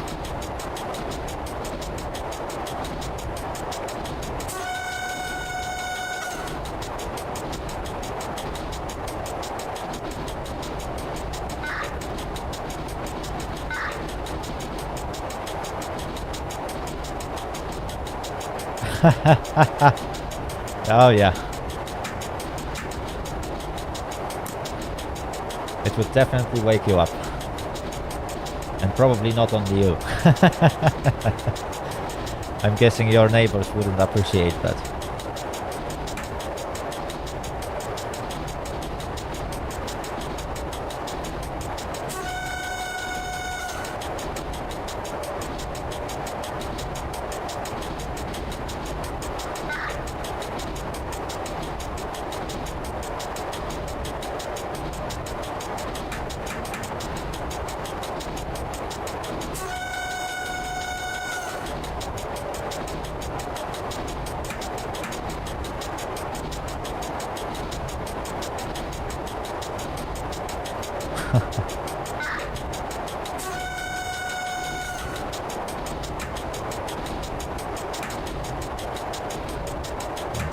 Oh yeah. It would definitely wake you up. And probably not only you. I'm guessing your neighbors wouldn't appreciate that.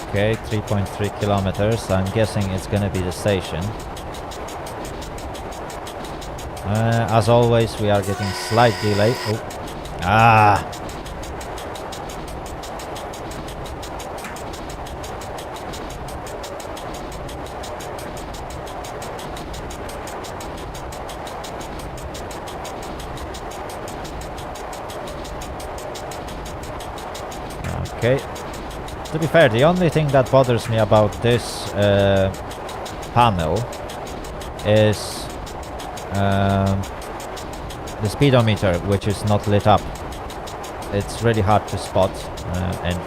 Okay, 3.3 kilometers. I'm guessing it's gonna be the station. As always, we are getting slight delay. Oh. Ah! Okay. To be fair, the only thing that bothers me about this panel is the speedometer, which is not lit up. It's really hard to spot, and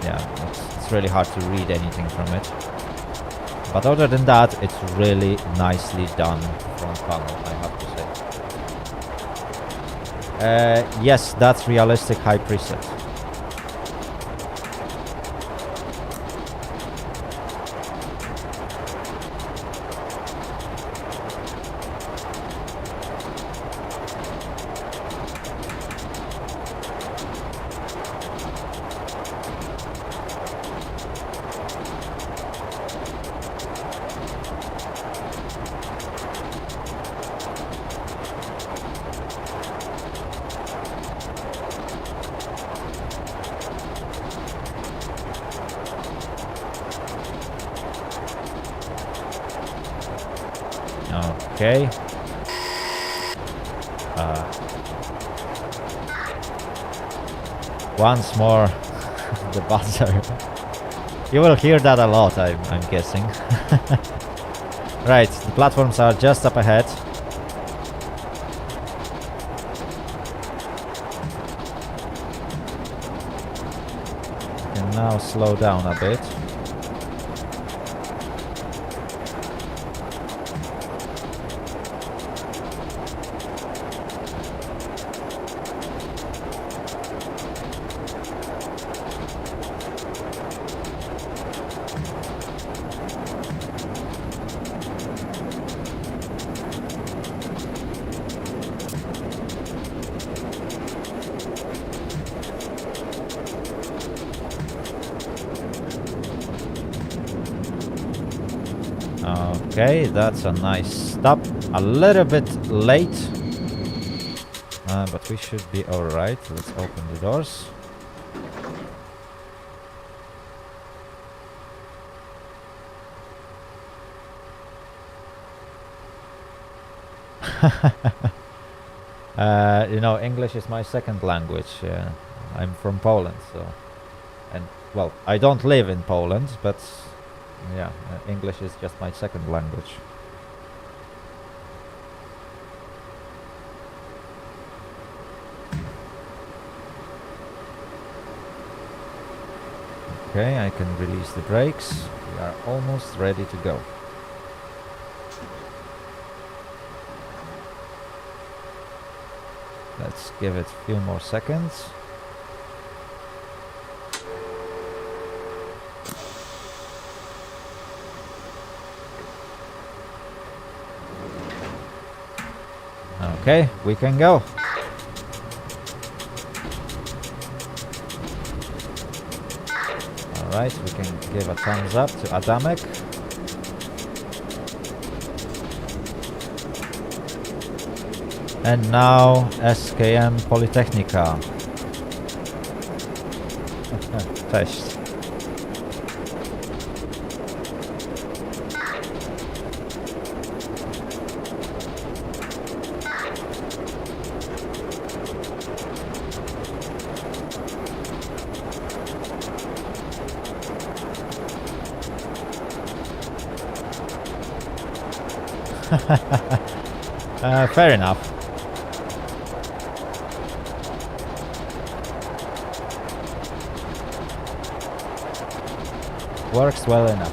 yeah, it's really hard to read anything from it. But other than that, it's really nicely done front panel, I have to say. Yes, that's realistic high preset. Okay. Once more, the buzzer. You will hear that a lot, I'm guessing. Right, the platforms are just up ahead. You can now slow down a bit. Okay, that's a nice stop. A little bit late, but we should be alright. Let's open the doors. You know, English is my second language. I'm from Poland, so, and well, I don't live in Poland, but yeah, English is just my second language. Okay, I can release the brakes. We are almost ready to go. Let's give it a few more seconds. Okay, we can go. Alright, we can give a thumbs up to Adamek. And now SKM Politechnica. Cześć. Fair enough. Works well enough.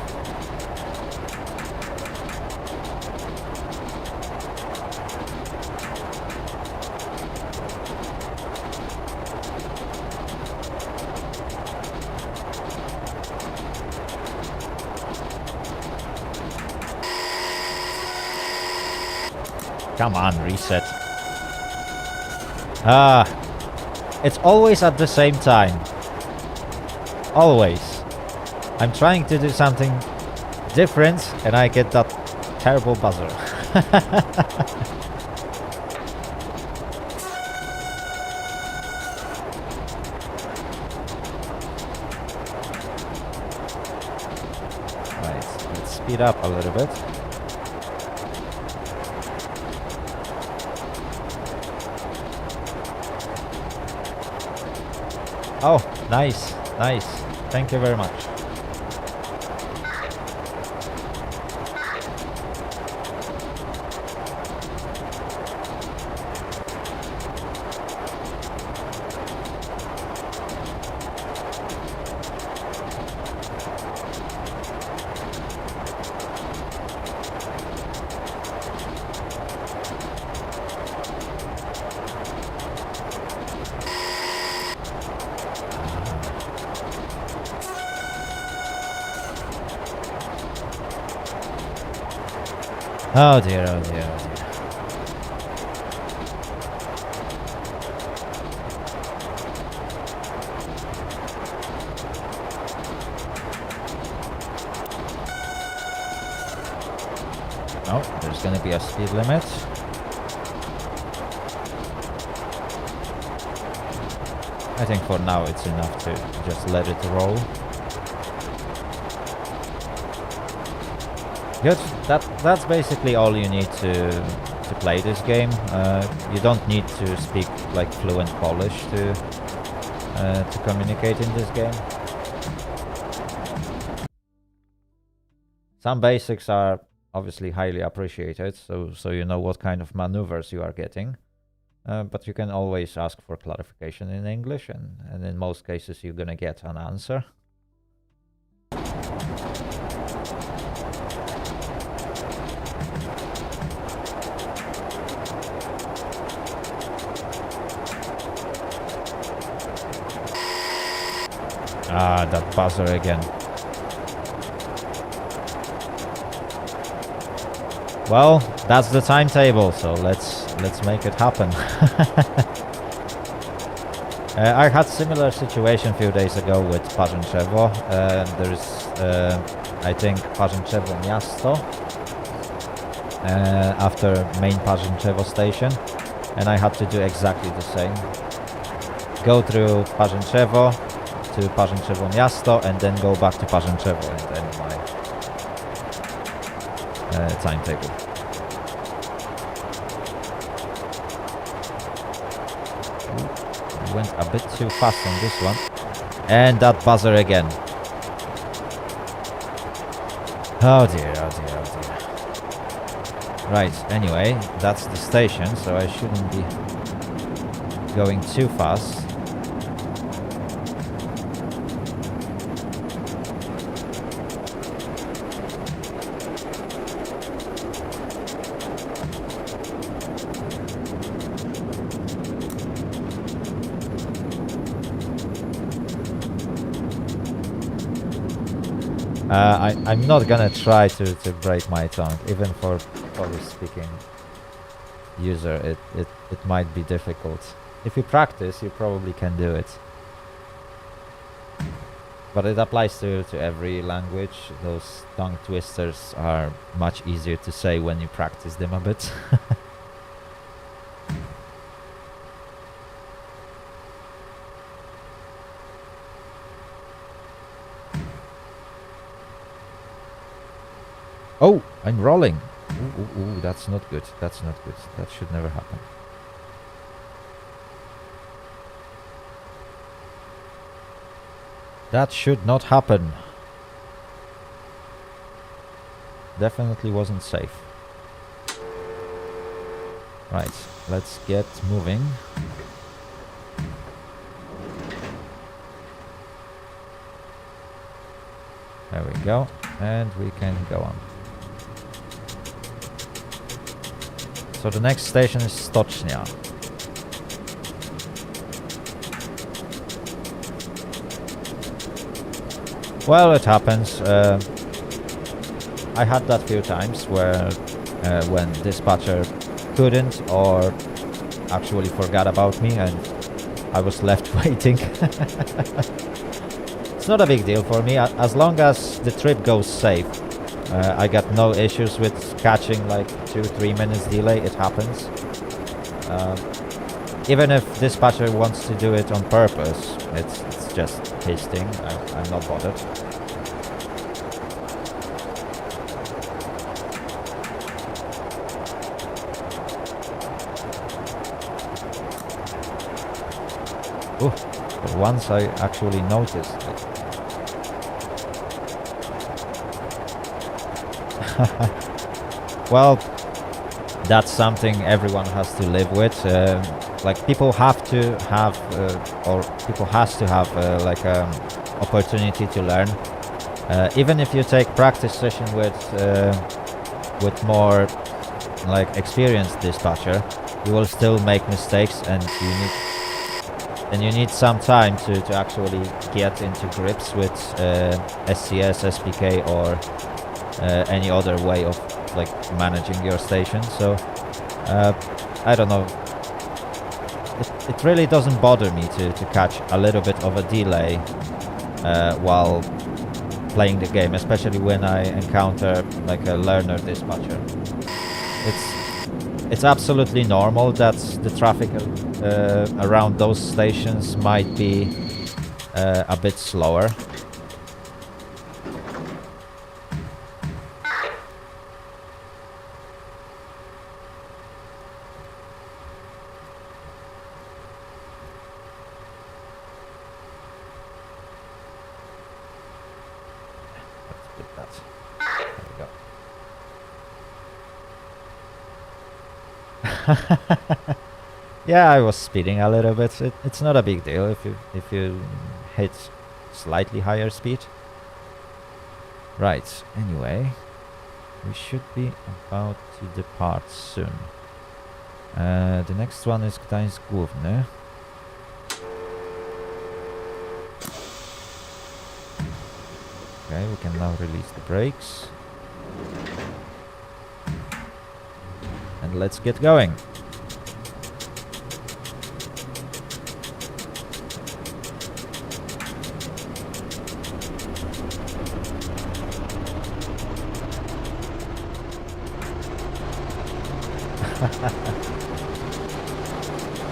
Come on, reset. It's always at the same time. Always. I'm trying to do something different and I get that terrible buzzer. Right, let's speed up a little bit. Oh, nice, nice. Thank you very much. Oh dear, oh dear, oh dear. Oh, there's gonna be a speed limit. I think for now it's enough to just let it roll. Good. That's basically all you need to play this game. You don't need to speak like fluent Polish to communicate in this game. Some basics are obviously highly appreciated, so you know what kind of maneuvers you are getting. But you can always ask for clarification in English, and in most cases you're gonna get an answer. Ah, that buzzer again. Well, that's the timetable, so let's make it happen. I had similar situation a few days ago with Parzęczewo. There's, I think, Parzęczewo Miasto after main Parzęczewo station, and I had to do exactly the same. Go through Parzęczewo to Parzęczewo Miasto and then go back to Parzęczewo and then my timetable. I went a bit too fast on this one. And that buzzer again. Oh dear, oh dear, oh dear. Right, anyway, that's the station, so I shouldn't be going too fast. I'm not gonna try to break my tongue, even for Polish speaking user. It might be difficult. If you practice, you probably can do it. But it applies to every language. Those tongue twisters are much easier to say when you practice them a bit. Oh, I'm rolling. Ooh, that's not good. That's not good. That should never happen. That should not happen. Definitely wasn't safe. Right, let's get moving. There we go. And we can go on. So the next station is Stocznia. Well, it happens. I had that few times where when dispatcher couldn't or actually forgot about me and I was left waiting. It's not a big deal for me as long as the trip goes safe. I got no issues with catching like 2-3 minutes delay. It happens. Even if dispatcher wants to do it on purpose, it's just his thing. I'm not bothered. Ooh, for once I actually noticed it. Well, that's something everyone has to live with. Like people have to have, or people has to have like opportunity to learn. Even if you take practice session with more like experienced dispatcher, you will still make mistakes, and you need some time to actually get into grips with SCS, SPK, or any other way of like managing your station. So I don't know, it really doesn't bother me to catch a little bit of a delay while playing the game, especially when I encounter like a learner dispatcher. It's absolutely normal that the traffic around those stations might be a bit slower. Yeah, I was speeding a little bit. It's not a big deal if you hit slightly higher speed. Right, anyway, we should be about to depart soon. The next one is Gdańsk Główny. Okay, we can now release the brakes. And let's get going.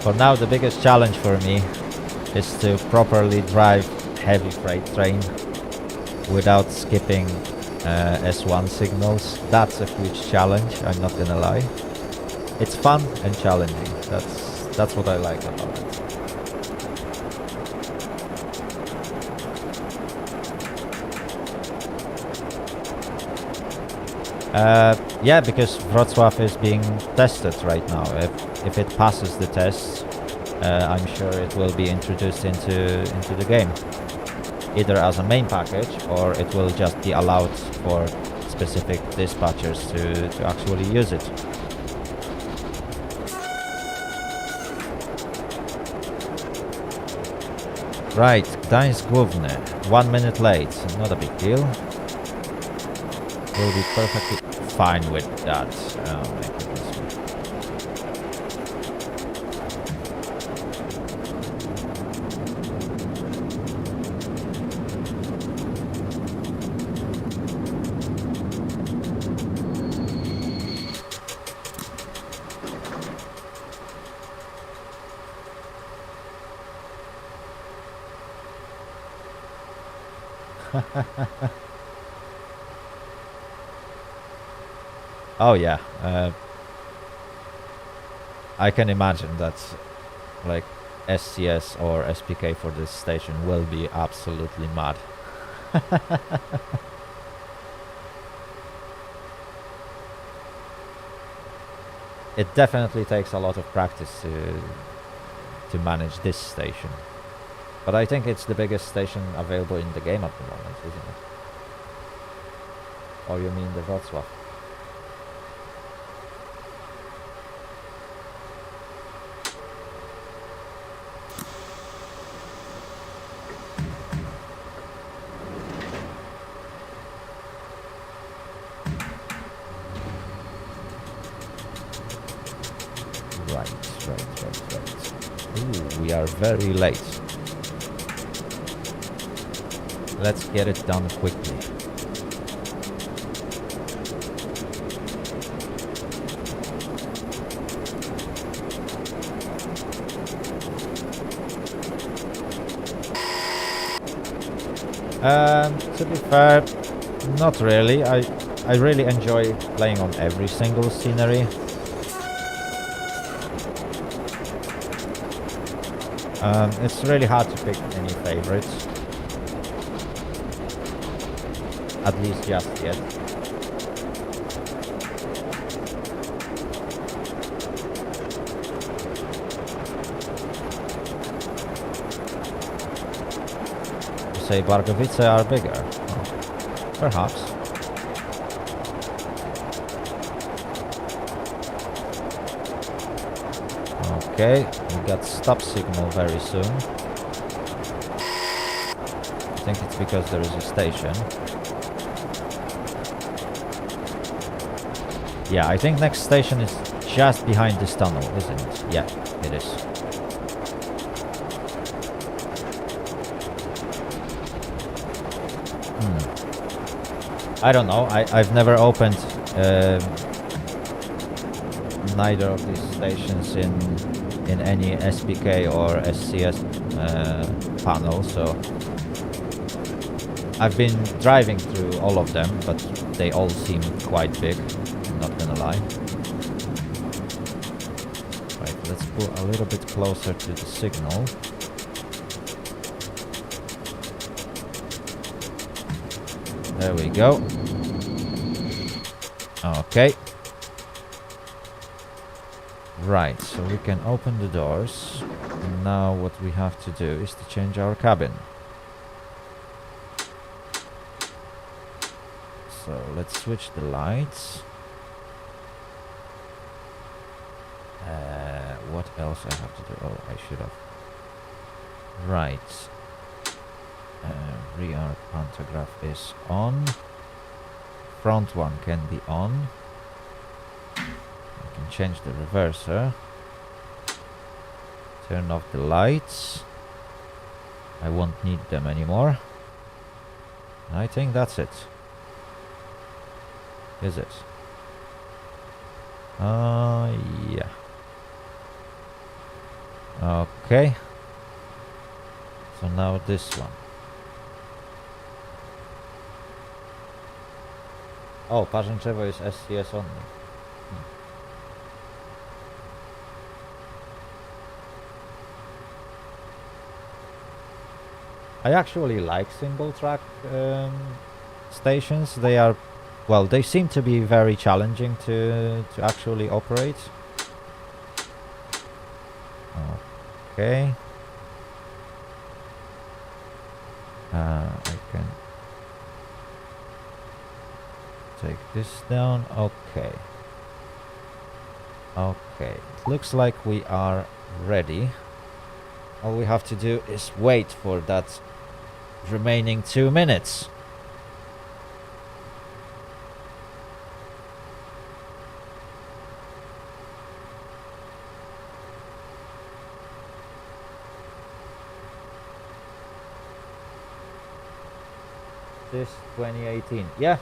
For now, the biggest challenge for me is to properly drive heavy freight train without skipping S1 signals. That's a huge challenge, I'm not gonna lie. It's fun and challenging. That's what I like about it. Yeah, because Wrocław is being tested right now. If it passes the tests, I'm sure it will be introduced into the game, either as a main package or it will just be allowed for specific dispatchers to actually use it. Right, Gdańsk Główny, 1 minute late, not a big deal. We'll be perfectly fine with that. Oh my goodness. Oh yeah, I can imagine that like SCS or SPK for this station will be absolutely mad. It definitely takes a lot of practice to manage this station. But I think it's the biggest station available in the game at the moment, isn't it? Or you mean the Wrocław? Right. Ooh, we are very late. Let's get it done quickly. To be fair, not really. I really enjoy playing on every single scenery. It's really hard to pick any favorites. At least just yet. You say Bargowice are bigger? Oh, perhaps. Okay, we got stop signal very soon. I think it's because there is a station. Yeah, I think next station is just behind this tunnel, isn't it? Yeah, it is. I don't know. I've never opened neither of these stations in any SPK or SCS panel, so I've been driving through all of them, but they all seem quite big, I'm not gonna lie. Right, let's pull a little bit closer to the signal. There we go. Okay. Right, so we can open the doors. And now what we have to do is to change our cabin. So let's switch the lights. What else I have to do? Oh, I should have. Right. Rear pantograph is on. Front one can be on. I can change the reverser. Turn off the lights. I won't need them anymore. I think that's it. Is it? Yeah. Okay. So now this one. Oh, Parzęczewo is SCS only. I actually like single track stations. They are well, they seem to be very challenging to actually operate. Okay. I can take this down. Okay. Okay. It looks like we are ready. All we have to do is wait for that remaining 2 minutes. This 2018. Yeah,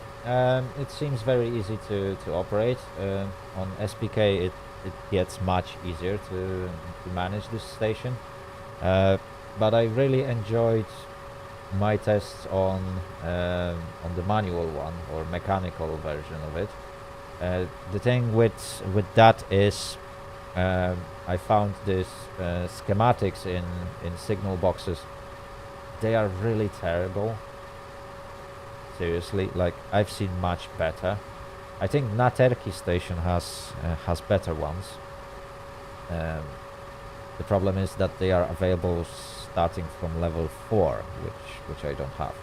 it seems very easy to operate. On SPK it gets much easier to manage this station. But I really enjoyed my tests on the manual one or mechanical version of it. The thing with that is I found this schematics in signal boxes. They are really terrible. Seriously, like I've seen much better. I think Naterki station has better ones. The problem is that they are available starting from level 4, which I don't have.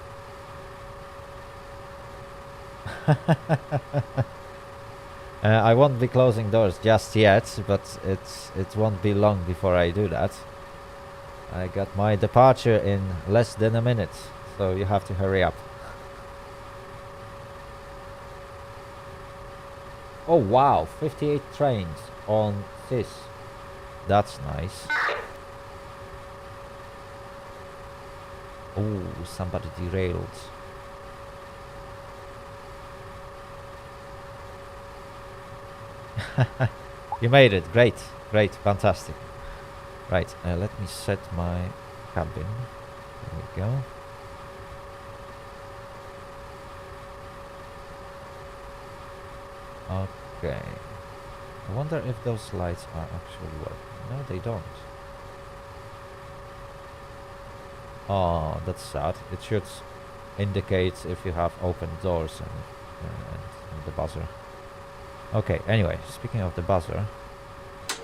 I won't be closing doors just yet, but it won't be long before I do that. I got my departure in less than a minute, so you have to hurry up. Oh wow, 58 trains on this. That's nice. Oh, somebody derailed. You made it. Great, great, fantastic. Right, let me set my cabin. There we go. Okay. I wonder if those lights are actually working. No, they don't. Oh, that's sad. It should indicate if you have open doors and the buzzer. Okay, anyway, speaking of the buzzer, you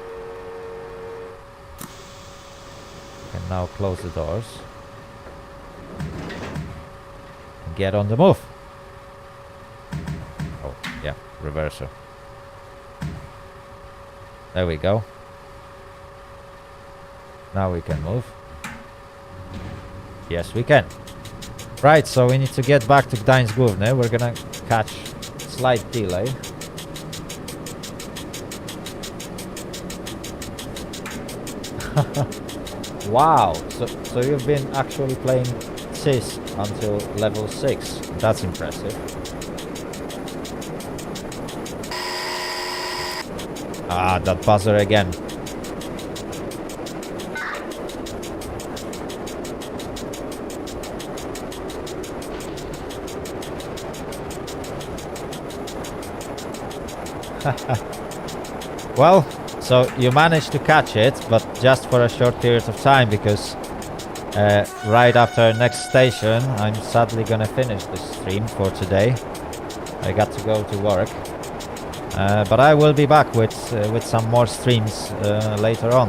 can now close the doors and get on the move. Oh, yeah, reverser. There we go. Now we can move. Yes, we can. Right, so we need to get back to Gdańsk Główny. We're gonna catch slight delay. Wow, so you've been actually playing CIS until level 6. That's impressive. Ah, that buzzer again. Well, so you managed to catch it, but just for a short period of time, because right after next station I'm sadly gonna finish this stream for today. I got to go to work, but I will be back with some more streams later on.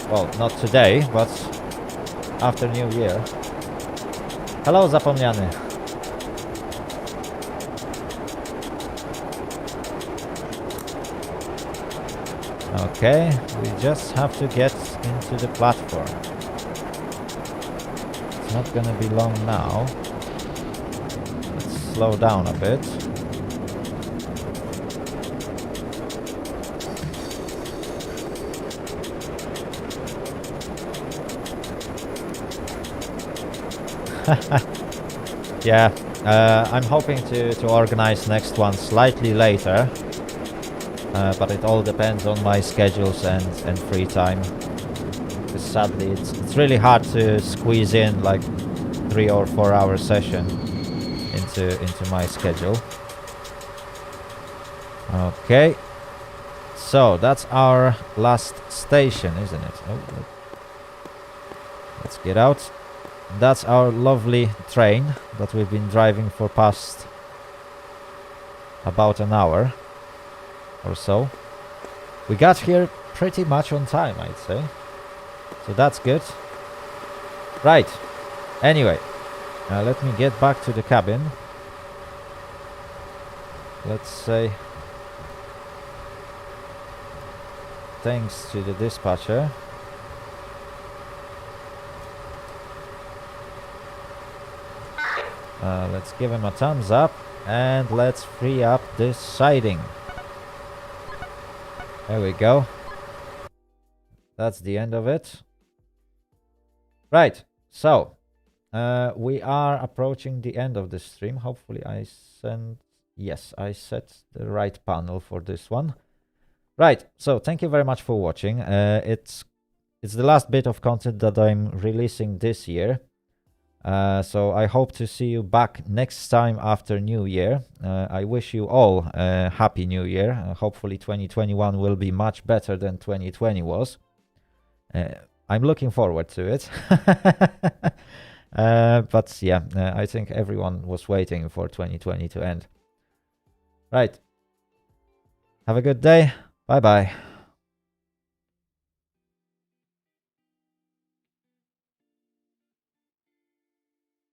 Well, not today, but after New Year. Hello, zapomniany. Okay, we just have to get into the platform. It's not gonna be long now. Let's slow down a bit. Yeah, I'm hoping to organize next one slightly later. But it all depends on my schedules and free time. Because sadly, it's really hard to squeeze in like 3 or 4 hour session into my schedule. Okay, so that's our last station, isn't it? Oh, let's get out. That's our lovely train that we've been driving for past about an hour or so. We got here pretty much on time, I'd say. So that's good. Right. Anyway, let me get back to the cabin. Let's say thanks to the dispatcher. Let's give him a thumbs up and let's free up this siding. There we go. That's the end of it. Right, so we are approaching the end of the stream. Hopefully I set the right panel for this one. Right, so thank you very much for watching. It's the last bit of content that I'm releasing this year. So I hope to see you back next time after New Year. I wish you all a happy New Year. Hopefully 2021 will be much better than 2020 was. I'm looking forward to it. But yeah, I think everyone was waiting for 2020 to end. Right. Have a good day. Bye-bye.